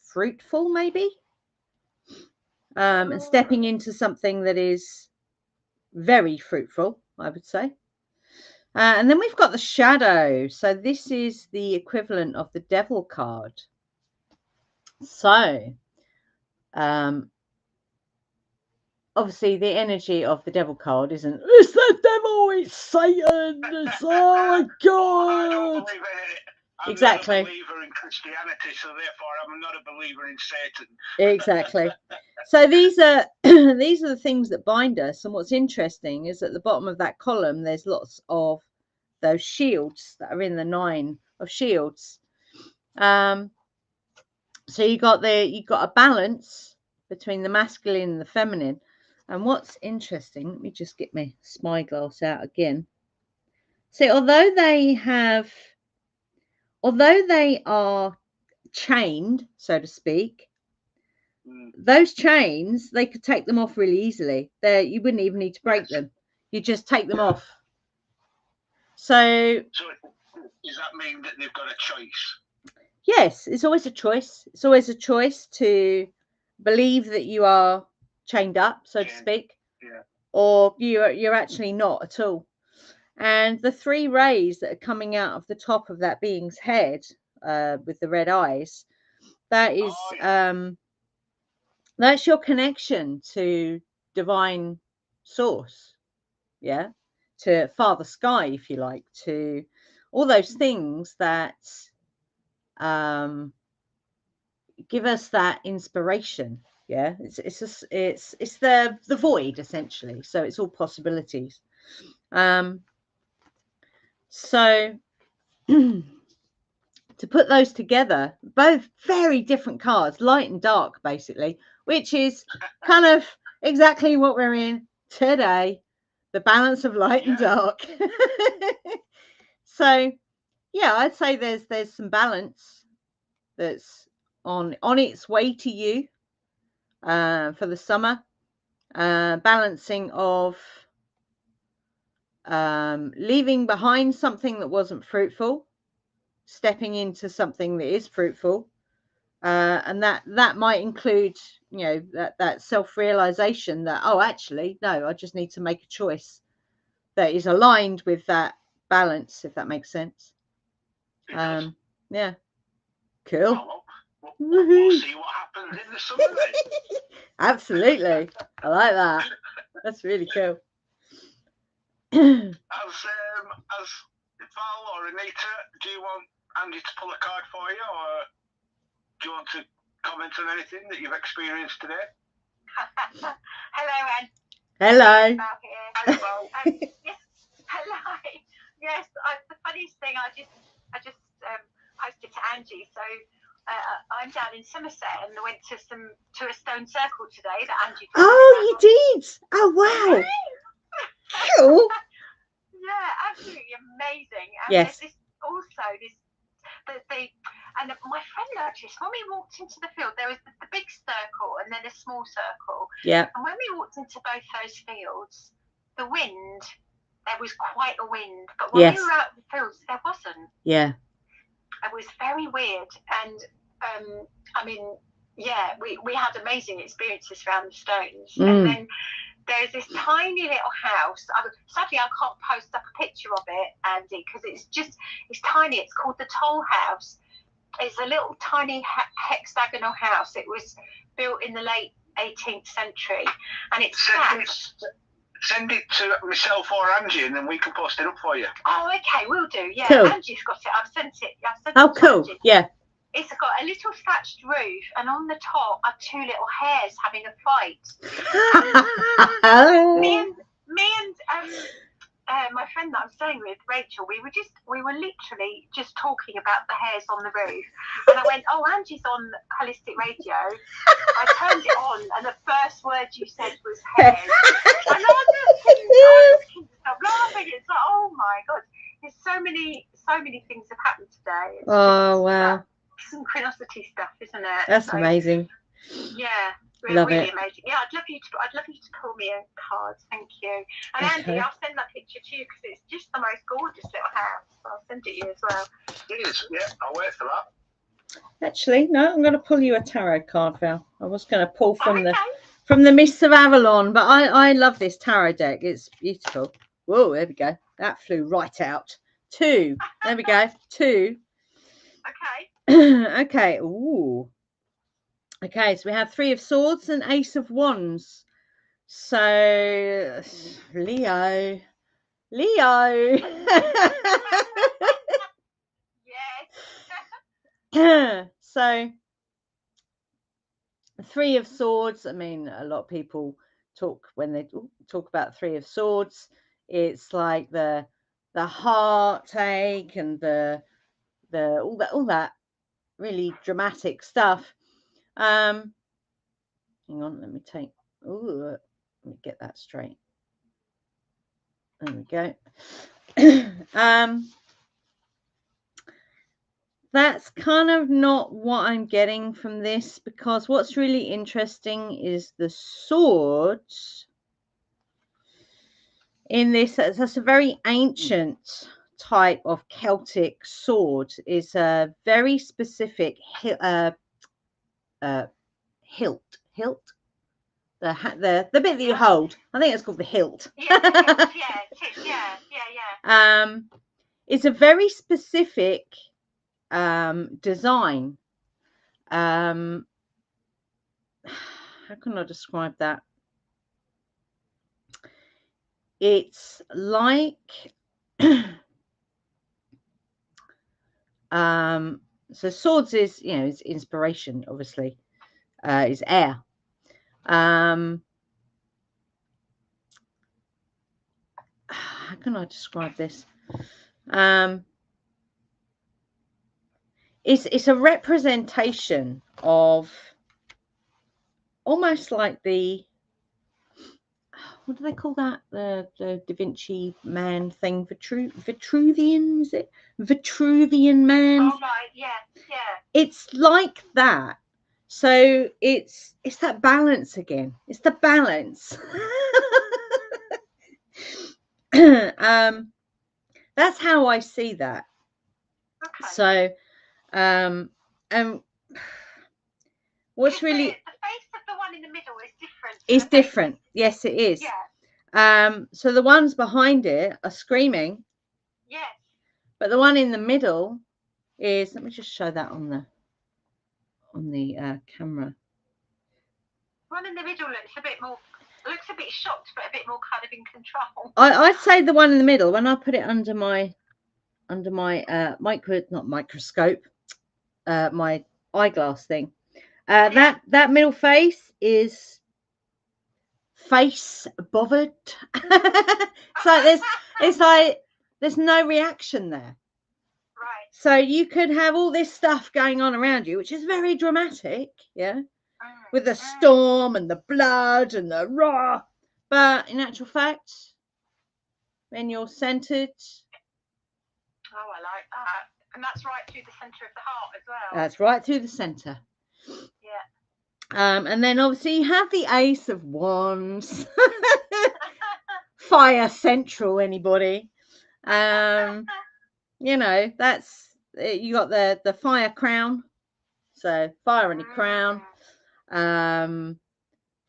fruitful, maybe, and stepping into something that is very fruitful, I would say. And then we've got the shadow. So this is the equivalent of the devil card. So obviously the energy of the devil card isn't, it's the devil, it's Satan, it's, oh my God. I'm exactly. not a believer in Christianity, so therefore I'm not a believer in Satan. Exactly. So these are the things that bind us. And what's interesting is at the bottom of that column, there's lots of those shields that are in the 9 of shields. So you got a balance between the masculine and the feminine. And what's interesting, let me just get my spyglass out again. See, although they are chained, so to speak, those chains, they could take them off really easily. You wouldn't even need to break them. You just take them off. So does that mean that they've got a choice? Yes, it's always a choice. It's always a choice to believe that you are chained up, so to speak, or you're actually not at all. And the 3 rays that are coming out of the top of that being's head, with the red eyes, that is that's your connection to divine source, to Father Sky, if you like, to all those things that give us that inspiration. It's the void, essentially. So it's all possibilities. So to put those together, both very different cards, light and dark, basically, which is kind of exactly what we're in today. the balance of light and dark. So yeah, I'd say there's some balance that's on its way to you for the summer. Balancing of leaving behind something that wasn't fruitful, stepping into something that is fruitful, and that might include, you know, that self-realization that, oh, actually no, I just need to make a choice that is aligned with that balance, if that makes sense. Yeah, cool. We'll see what happens in the summer then. Absolutely, I like that. That's really cool. As Val or Anita, do you want Andy to pull a card for you, or do you want to comment on anything that you've experienced today? Hello, Anne. Hello. Val here. Hello, Val. Yes. Hello. Yes. The funniest thing, I just posted to Angie. So I'm down in Somerset and I went to a stone circle today that Angie. Oh, you did? Oh, wow. Cool. Yeah, absolutely amazing. And yes. There's and my friend noticed when we walked into the field, there was the big circle and then a small circle. Yeah. And when we walked into both those fields, there was quite a wind. But when we were out in the fields, there wasn't. Yeah. It was very weird. And I mean, yeah, we had amazing experiences around the stones. And then there's this tiny little house. Sadly, I can't post up a picture of it, Andy, because it's tiny. It's called the Toll House. It's a little tiny hexagonal house. It was built in the late 18th century, and it's Send it to myself or Angie, and then we can post it up for you. Oh, okay, we'll do. Yeah, cool. Angie's got it. I've sent it. Oh, cool. Angie. Yeah. It's got a little thatched roof, and on the top are two little hares having a fight. me and my friend that I'm staying with, Rachel, we were literally just talking about the hares on the roof, and I went, "Oh, Angie's on holistic radio." I turned it on, and the first word you said was hares, and I just couldn't stop laughing. It's like, oh my god, there's so many things have happened today. It's wow. Synchronicity stuff, isn't it? That's amazing. Yeah, love really it. Amazing. Yeah, I'd love you to pull me a card. Thank you. And okay. Andy, I'll send that picture to you because it's just the most gorgeous little house. I'll send it to you as well. It is. Yeah, I'll wait for that. Actually, no, I'm going to pull you a tarot card, Val. I was going to pull from the Mists of Avalon, but I love this tarot deck. It's beautiful. Whoa, there we go. That flew right out. 2. There we go. 2. Okay. Okay. Ooh. Okay, so we have 3 of Swords and Ace of Wands. So Leo. Yes. So 3 of Swords. I mean, a lot of people talk when they talk about 3 of Swords. It's like the heartache and the all that really dramatic stuff. Hang on, let me get that straight. There we go. That's kind of not what I'm getting from this, because what's really interesting is the swords in this. That's a very ancient type of Celtic sword. Is a very specific hilt. The bit that you hold. I think it's called the hilt. Yeah. It's a very specific design. How can I describe that? It's like so swords is, you know, is inspiration, obviously, is air. How can I describe this? It's a representation of almost like the what do they call that? The Da Vinci man thing, Vitruvian, is it? Vitruvian man. Oh right, yeah. It's like that. So it's that balance again. It's the balance. That's how I see that. Okay. So what's really the face of the one in the middle is different. It's different. Yes, it is. Yeah. So the ones behind it are screaming. Yes. But the one in the middle is, let me just show that on the camera. One in the middle looks a bit shocked, but a bit more kind of in control. I'd say the one in the middle, when I put it under my microscope, my eyeglass thing, that middle face is face bothered. It's like there's no reaction there. Right. So you could have all this stuff going on around you, which is very dramatic, yeah, with the storm and the blood and the raw. But in actual fact, when you're centered. Oh, I like that. And that's right through the centre of the heart as well. That's right through the centre. Yeah. And then obviously you have the Ace of Wands. Fire Central, anybody? You know, that's, you got the fire crown. So fire in your crown.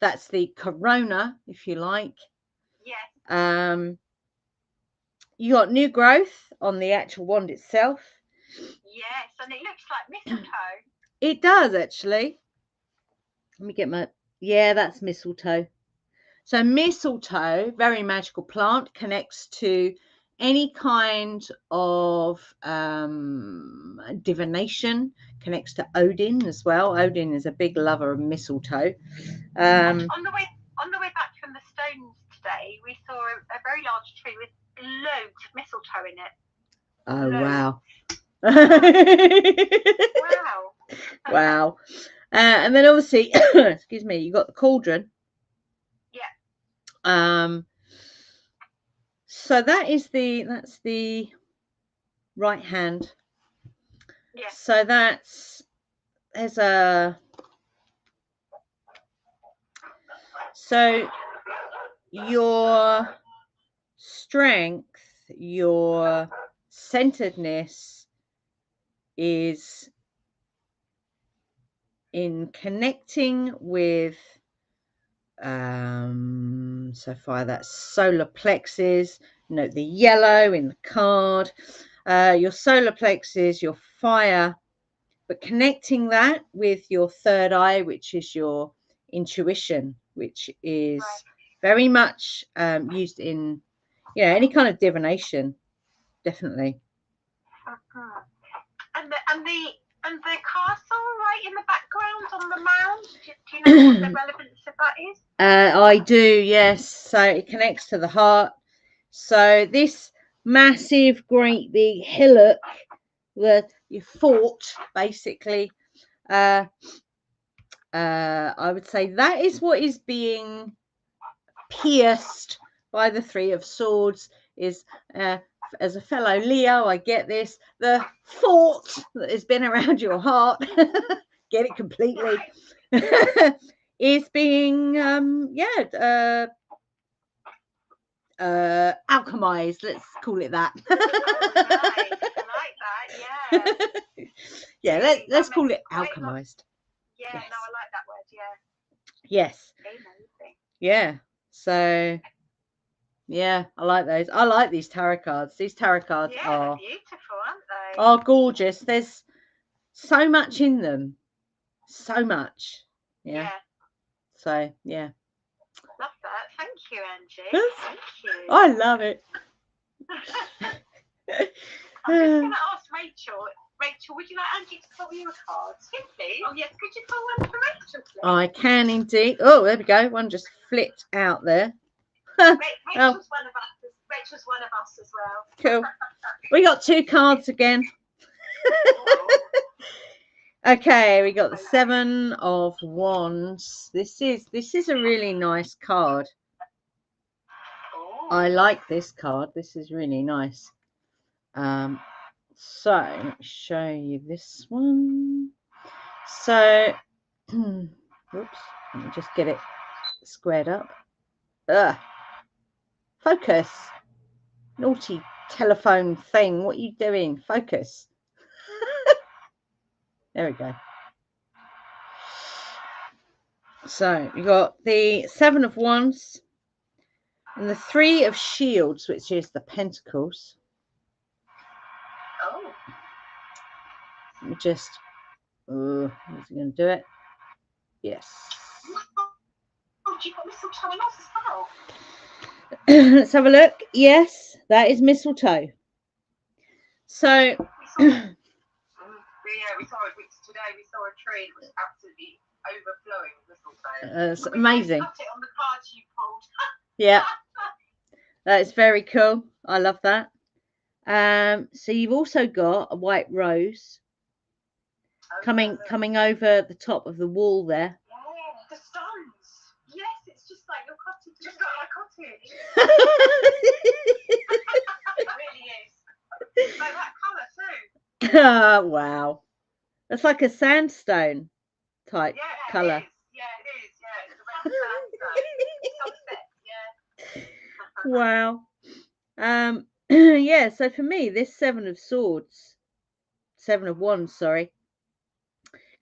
That's the corona, if you like. Yeah. You got new growth on the actual wand itself. Yes, and it looks like mistletoe. It does, actually. Let me get my, yeah, that's mistletoe. So mistletoe, very magical plant, connects to any kind of divination, connects to Odin as well. Odin is a big lover of mistletoe. On the way back from the stones today, we saw a very large tree with loads of mistletoe in it. Oh, wow. Wow. Wow. And then obviously, excuse me, you got the cauldron. Yeah. So that's the right hand. Yeah. So there's so your strength, your centeredness is in connecting with so far that's solar plexus. Note the yellow in the card. Your solar plexus, your fire, but connecting that with your third eye, which is your intuition, which is very much used in, you know, any kind of divination, definitely. And the castle right in the background on the mound. Do you know what the relevance of that is? I do, yes. So it connects to the heart. So this massive, great big hillock that you fought, basically, I would say that is what is being pierced by the Three of Swords. Is as a fellow Leo, I get this. The thought that has been around your heart, get it completely, is being alchemized. Let's call it that. Oh, nice. I like that. Yeah. Yeah, let's call it alchemized. Yeah. Yes. No, I like that word. Yeah. Yes. Amazing. Yeah. So. Yeah, I like those. I like these tarot cards. These tarot cards are beautiful, aren't they? Are gorgeous. There's so much in them. So much. Yeah. So, yeah. Love that. Thank you, Angie. Thank you. I love it. I'm just going to ask Rachel. Rachel, would you like Angie to pull you a card? Yes, please. Oh, yes. Could you pull one for Rachel, please? I can indeed. Oh, there we go. One just flipped out there. Rachel's one of us as well. Cool. We got two cards again. Okay, we got the Seven of Wands. This is a really nice card. I like this card. This is really nice. So let me show you this one. So, whoops, let me just get it squared up. Focus. Naughty telephone thing. What are you doing? Focus. There we go. So you got the 7 of Wands and the 3 of Shields, which is the Pentacles. Oh. Let me just. Oh, is he going to do it? Yes. Oh, you got mistletoe and as well. Let's have a look. Yes, that is mistletoe. So. We saw it today. We saw a tree that was absolutely overflowing with mistletoe. It's amazing. Got it on the card you pulled. Yeah, that is very cool. I love that. So you've also got a white rose coming over the top of the wall there. Yeah, the stones. Yes, it's just like your cottage. Just like my cottage. It really is. Like that colour too. Wow, that's like a sandstone type colour. It is. Yeah, it is. Yeah, it's a red sandstone. Sunset. Yeah. Wow. Yeah, so for me, this 7 of Wands, sorry,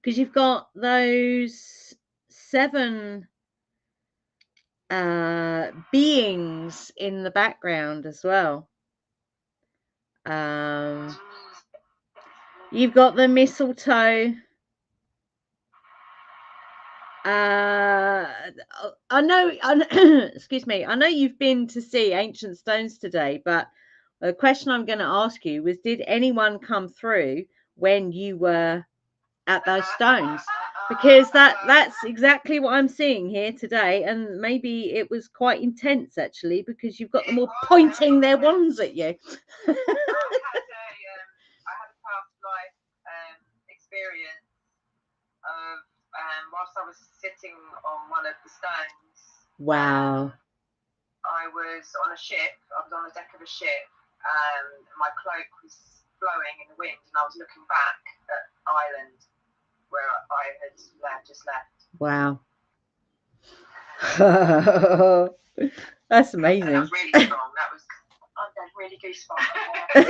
because you've got those 7 beings in the background as well. You've got the mistletoe. I know excuse me, I know you've been to see Ancient Stones today, but the question I'm going to ask you was, did anyone come through when you were at those stones? Because that's exactly what I'm seeing here today, and maybe it was quite intense actually, because you've got them all pointing their wands at you. I had a past life experience of whilst I was sitting on one of the stones. Wow. I was on a ship. I was on the deck of a ship. My cloak was blowing in the wind, and I was looking back at Ireland where I had just left. Wow. That's amazing. That was really strong. That was. I'm really goosebumps. I'm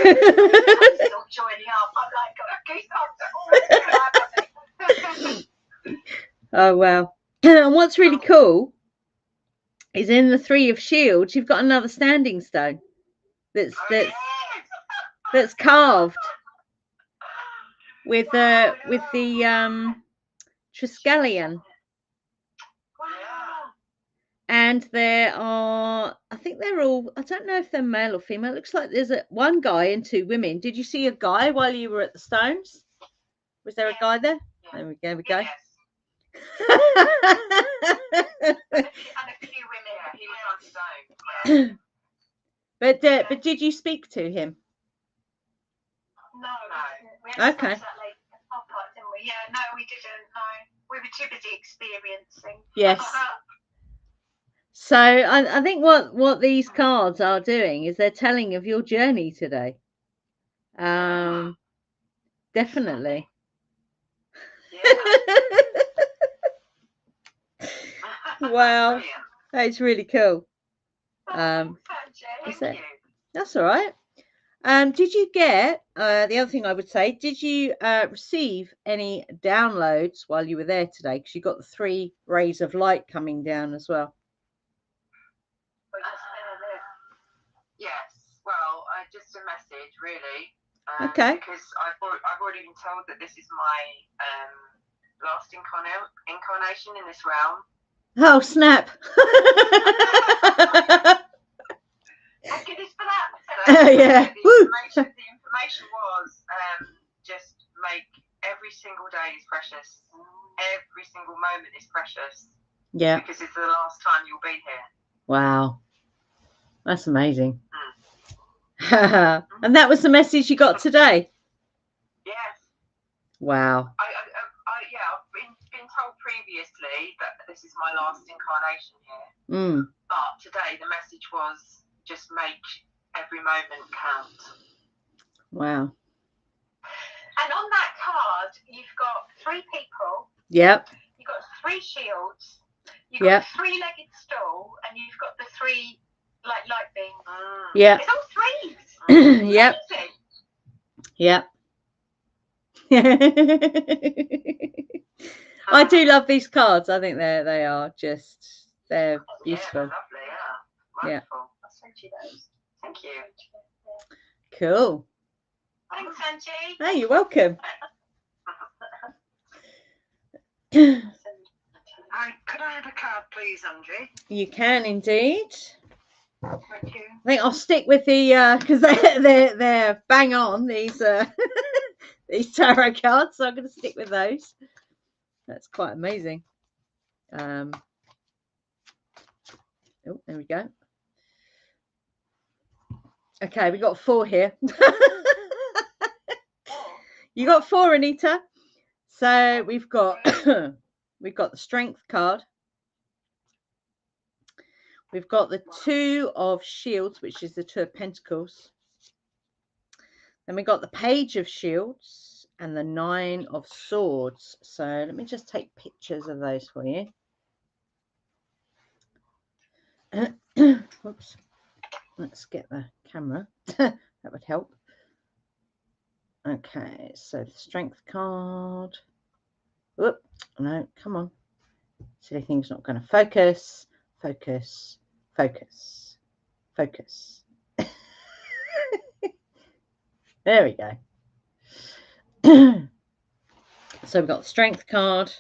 still joining up. I'm like goosebumps. Oh wow. And what's really cool is in the 3 of Shields, you've got another standing stone that's carved with the Triskelion. And there are, I think they're all, I don't know if they're male or female. It looks like there's one guy and 2 women. Did you see a guy while you were at the stones? Was there a guy there? Yeah. There we go. Yes. And a few women. Yeah, he was on stone. But did you speak to him? No. We had okay. that late part, didn't we? Yeah, no, we didn't. No, we were too busy experiencing. Yes. So I think what these cards are doing is they're telling of your journey today. Definitely. Yeah. Wow, that's really cool. Thank you. That's all right. Did you get the other thing I would say? Did you receive any downloads while you were there today? Because you got the 3 rays of light coming down as well. Yes. Well, just a message, really. Okay. Because I've already been told that this is my last incarnation in this realm. Oh snap! Thank goodness for that. Yeah. The information was just make every single day is precious. Every single moment is precious. Yeah. Because it's the last time you'll be here. Wow. That's amazing. And that was the message you got today? Yes. Wow. I've been told previously that this is my last incarnation here. Mm. But today the message was just make every moment count. Wow. And on that card, you've got 3 people. Yep. You've got 3 shields. You've got a 3-legged stool, and you've got the 3 light beams. Yeah. It's all 3s. Yep. Yep. I do love these cards. I think they're beautiful. Yeah, lovely. Yeah. Wonderful. I'll send you those. Thank you. Cool. Thanks, Angie. Hey, you're welcome. Could I have a card, please, Angie? You can indeed. Thank you. I think I'll stick with the because they're bang on these these tarot cards, so I'm going to stick with those. That's quite amazing. Oh, there we go. Okay, we got 4 here. You got 4, Anita. So we've got we've got the Strength card. We've got the 2 of Shields, which is the 2 of Pentacles. Then we got the Page of Shields and the 9 of Swords. So let me just take pictures of those for you. Whoops. Let's get the camera. That would help. Okay, so the Strength card. Whoop. No, come on. Silly thing's not going to focus. Focus. Focus. Focus. There we go. So we've got the Strength card,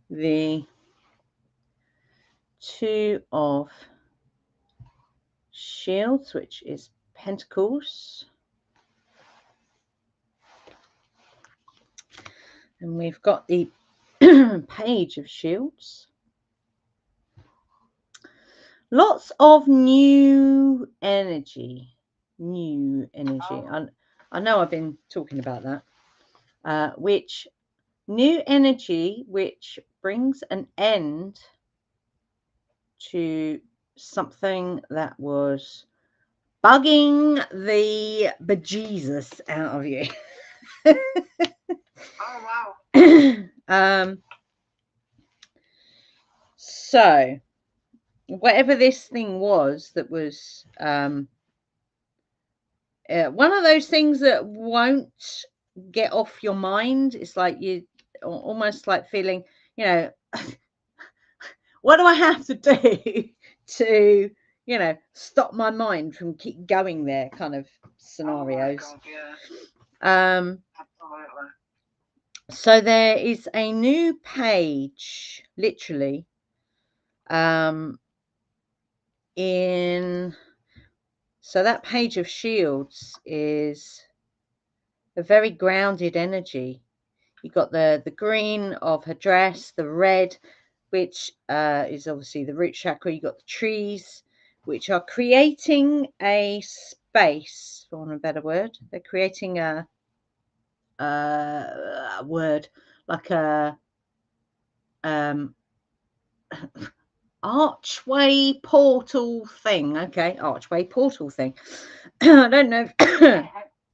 the 2 of Shields, which is Pentacles, and we've got the Page of Shields. Lots of new energy. I know I've been talking about that. Which new energy, which brings an end to something that was bugging the bejesus out of you. Oh, wow. So whatever this thing was that was one of those things that won't get off your mind. It's like you almost like feeling, you know, what do I have to do to, you know, stop my mind from keep going there kind of scenarios. Oh my God, yeah. Absolutely. So there is a new page, literally, so that Page of Shields is a very grounded energy. You got the green of her dress, the red, which is obviously the root chakra. You got the trees, which are creating a space, for want of a better word. They're creating a word like a archway portal thing. Okay, archway portal thing. I don't know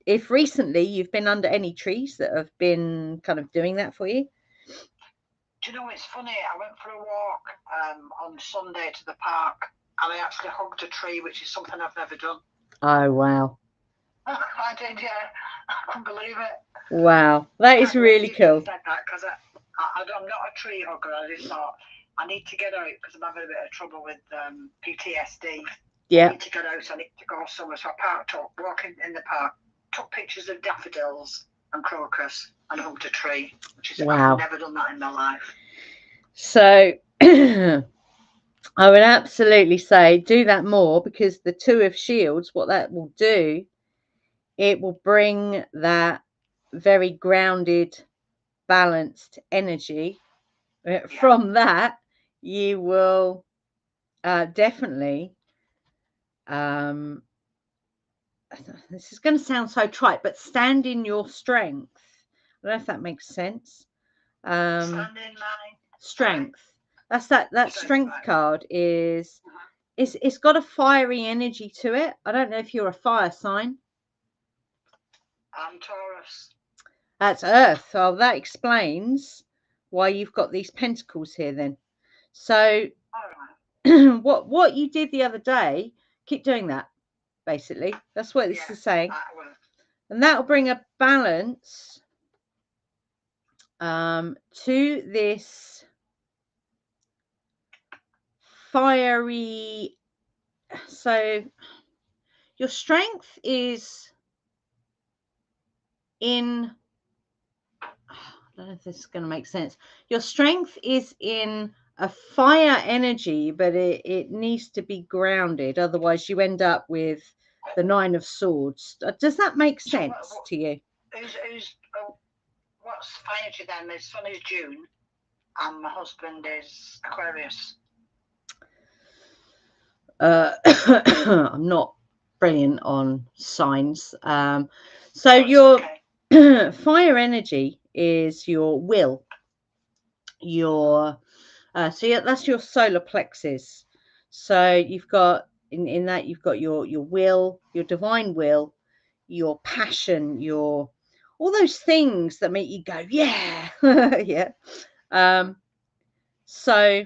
if recently you've been under any trees that have been kind of doing that for you. Do you know, it's funny, I went for a walk on Sunday to the park, and I actually hugged a tree, which is something I've never done. Oh, wow. I did, yeah. I couldn't believe it. Wow, that is really cool. Said that because I'm not a tree hugger. I just thought I need to get out because I'm having a bit of trouble with PTSD. Yeah. I need to get out. I need to go somewhere. So I parked up, walking in the park, took pictures of daffodils and crocus, and hugged a tree. Which is I've never done that in my life. So I would absolutely say do that more, because the 2 of Shields, what that will do, it will bring that very grounded, balanced energy. From that, you will definitely, this is going to sound so trite, but stand in your strength. I don't know if that makes sense. Stand in my strength. That's that strength card is it's got a fiery energy to it. I don't know if you're a fire sign. I'm Taurus. That's Earth. So that explains why you've got these pentacles here then. So All right. what you did the other day, keep doing that, basically. That's what this is saying. I will. And that will bring a balance to this fiery. So your strength is in, I don't know if this is going to make sense. Your strength is in a fire energy, but it needs to be grounded. Otherwise, you end up with the 9 of Swords. Does that make sense to you? What's fire energy then? My son is June, and my husband is Aquarius. I'm not brilliant on signs. So your fire energy is your will. Your that's your solar plexus. So you've got in that you've got your will, your divine will, your passion, your all those things that make you go yeah. Yeah. So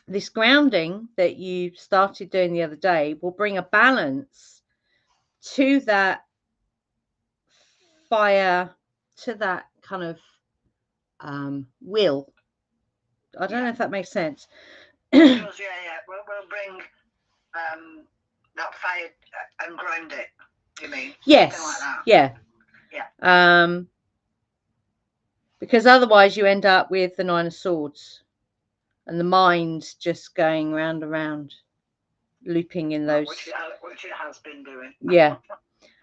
this grounding that you started doing the other day will bring a balance to that fire, to that kind of will. I don't know if that makes sense. It does, yeah. We'll bring that fire and ground it. You mean? Yes. Something like that. Yeah. Yeah. Because otherwise you end up with the 9 of Swords and the mind just going round and round, looping in those. Which it has been doing. Yeah.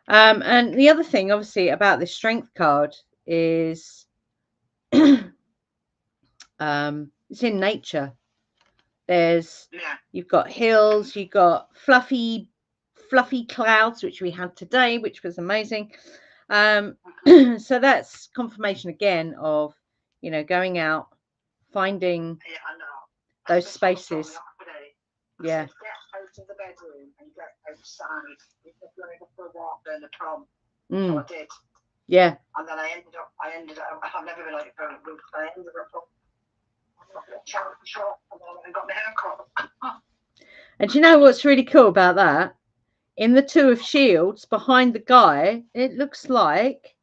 And the other thing, obviously, about this strength card is it's in nature. You've got hills, you've got fluffy clouds, which we had today, which was amazing. So that's confirmation again of, going out, finding those spaces. Yeah. Get out of the bedroom and get outside. You're going for a walk down the prom. So I did. Yeah. And then I ended up, I've never been like a roof. I ended up charity shop and then I got my hair cut. And do you know what's really cool about that? In the 2 of Shields, behind the guy, it looks like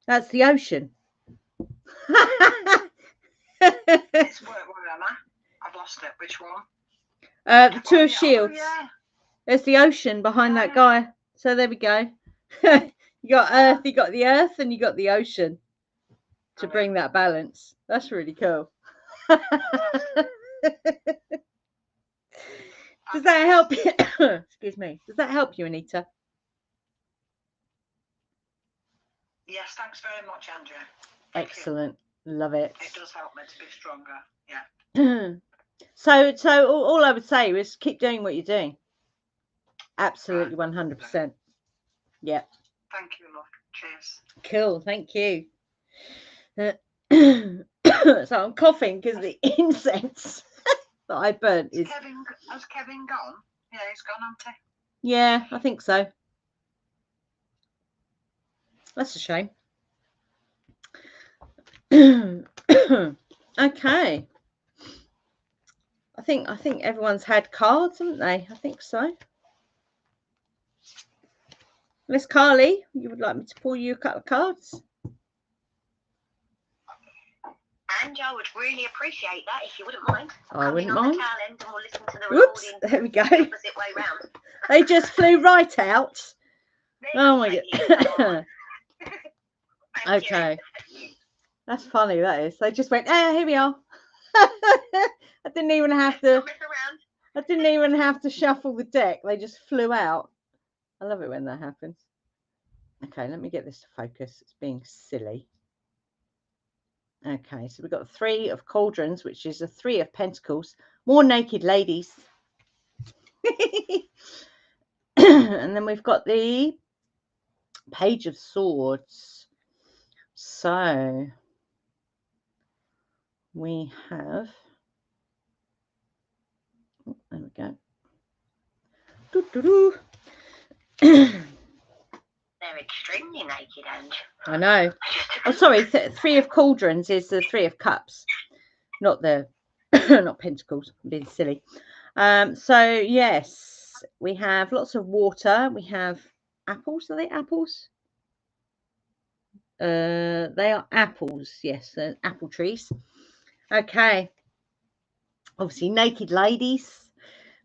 that's the ocean. It's where am I? I've lost it. Which one? The 2 of Shields. Yeah. There's the ocean behind that guy. So there we go. You got Earth, you got the Earth, and you got the ocean to bring that balance. That's really cool. Does that help you? Excuse me. Does that help you, Anita? Yes, thanks very much, Andrea. Excellent. Love it. It does help me to be stronger. Yeah. So all I would say is keep doing what you're doing. Absolutely, 100%. Yeah. Thank you, love. Cheers. Cool. Thank you. So I'm coughing because the incense that I burnt is. Has Kevin gone? Yeah, he's gone, hasn't he? Yeah, I think so. That's a shame. Okay. I think everyone's had cards, haven't they? I think so. Miss Carly, you would like me to pull you a couple of cards? And I would really appreciate that if you wouldn't mind. I wouldn't mind. On the tail end and we'll listen to the Whoops, recording. there we go. The opposite way round. They just flew right out. Oh my god. Okay. That's funny, that is. They just went, here we are. I didn't even have to shuffle the deck. They just flew out. I love it when that happens. Okay, let me get this to focus. It's being silly. Okay, so we've got the 3 of Cauldrons, which is the 3 of Pentacles. More naked ladies. And then we've got the Page of Swords. So we have There we go. Doo-doo-doo. They're extremely naked, and I know. Oh, sorry. Three of Cauldrons is the Three of Cups, not the not Pentacles. I'm being silly. So yes, we have lots of water. We have apples. Are they apples? They are apples. Yes, apple trees. Okay. Obviously, naked ladies.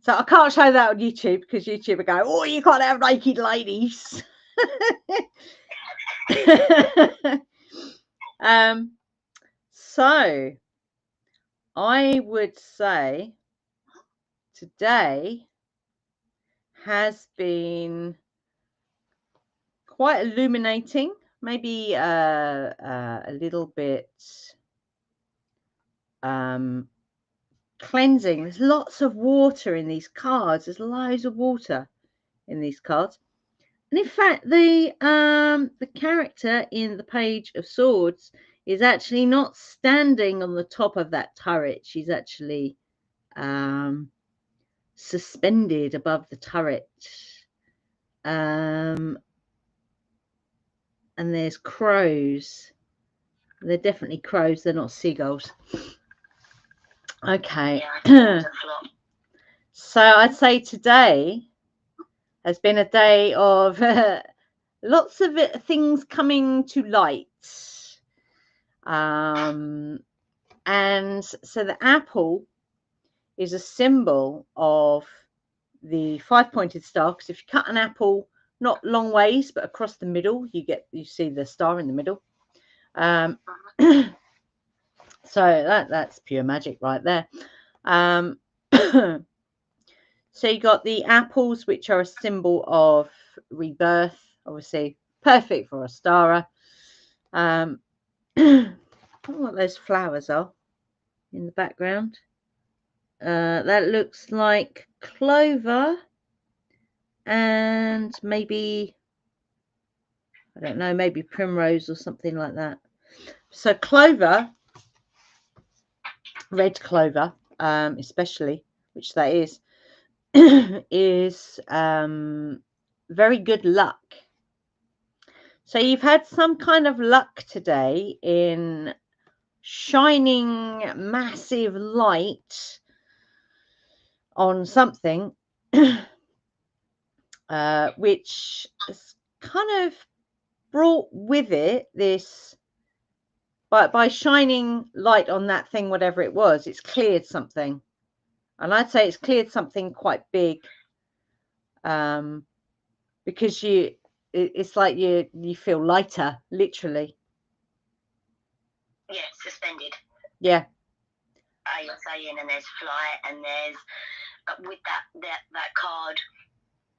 So I can't show that on YouTube because YouTube will go, oh, you can't have naked ladies. So I would say today has been quite illuminating, maybe a little bit cleansing. There's lots of water in these cards. There's loads of water in these cards. And in fact, the character in the Page of Swords is actually not standing on the top of that turret. She's actually suspended above the turret. And there's crows. They're definitely crows. They're not seagulls. Okay. yeah, So I'd say today has been a day of lots of things coming to light. And so the apple is a symbol of the five-pointed star, because if you cut an apple not long ways but across the middle, you see the star in the middle. So that's pure magic right there. So you got the apples, which are a symbol of rebirth, obviously perfect for Ostara. I don't know what those flowers are in the background. That looks like clover and maybe, I don't know, maybe primrose or something like that. So clover, red clover, especially, which that is very good luck. So you've had some kind of luck today in shining massive light on something, which has kind of brought with it this, by shining light on that thing, whatever it was, it's cleared something. And I'd say it's cleared something quite big, because it's like you feel lighter, literally. Yeah, suspended. Yeah. You're saying, and there's flight, and there's with that card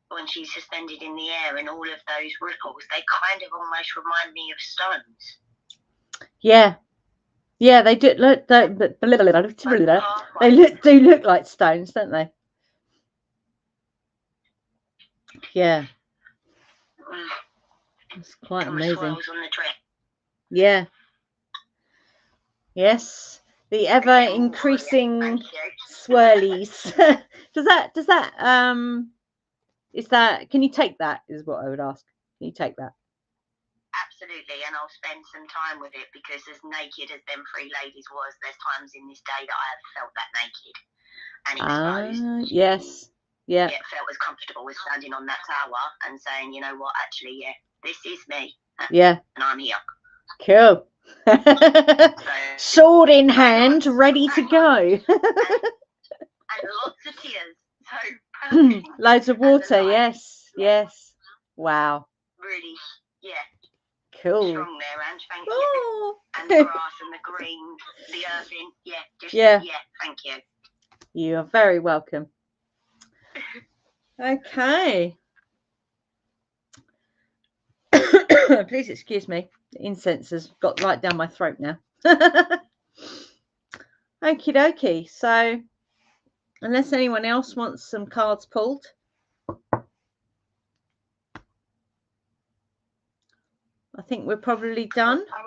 when she's suspended in the air, and all of those ripples, they kind of almost remind me of stones. Yeah. Yeah, they do look. They do look like stones, don't they? Yeah. It's quite amazing. Swirls on the drip. Yeah. Yes. The ever increasing swirlies. Does that is that, can you take that, is what I would ask. Can you take that? Absolutely, and I'll spend some time with it, because as naked as them three ladies was, there's times in this day that I have felt that naked and exposed. Yes. Yeah. It felt as comfortable as standing on that tower and saying, you know what, actually, yeah, this is me. Yeah. And I'm here. Cool. Sword in hand, ready to go. And lots of tears. So loads of water. Yes. Yes. Wow. Really, yeah. Cool. Strong there, Ange. Thank you. And the grass and the green, the earthing. Yeah. Just, yeah. Yeah. Thank you. You are very welcome. Okay. Please excuse me. The incense has got right down my throat now. Okie dokie. So, unless anyone else wants some cards pulled, I think we're probably done. I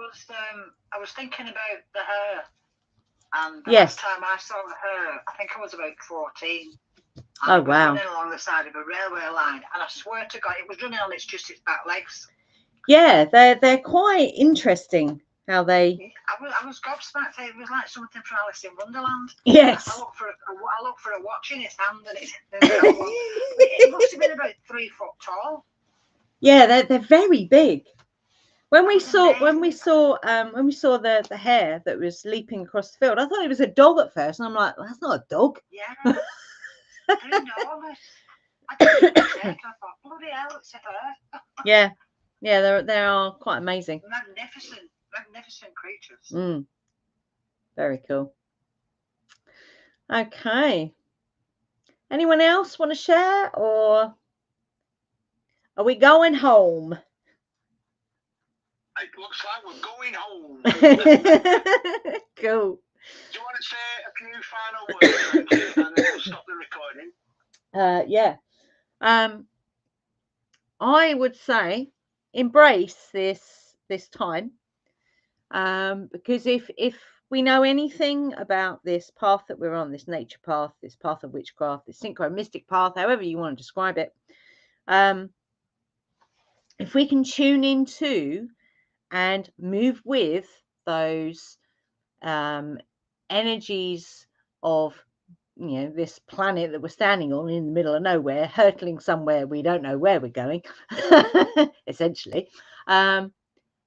was thinking about the Hare, and the yes. last time I saw the Hare, I think I was about 14. Oh, wow. Running along the side of a railway line, and I swear to God, it was running on its back legs. Yeah, they're quite interesting how they. I was gobsmacked. It was like something from Alice in Wonderland. Yes. I looked for a watch in its hand, and it must have been about 3 foot tall. Yeah, they're very big. When we saw the hare that was leaping across the field, I thought it was a dog at first, and I'm like, well, that's not a dog. Yeah, they're enormous. I didn't even check. I thought, bloody hell, it's a hare. Yeah, they are quite amazing. Magnificent creatures. Very cool. Okay. Anyone else want to share, or are we going home? It looks like we're going home. Cool. Do you want to say a few final words, Angie, and then we'll stop the recording? Yeah. I would say embrace this time, because if we know anything about this path that we're on, this nature path, this path of witchcraft, this synchro mystic path, however you want to describe it, if we can tune into and move with those energies of this planet that we're standing on in the middle of nowhere, hurtling somewhere we don't know where we're going, essentially,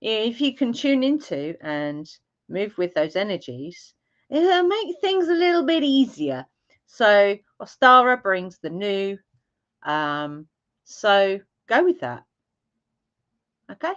if you can tune into and move with those energies, it'll make things a little bit easier. So Ostara brings the new, so go with that. Okay.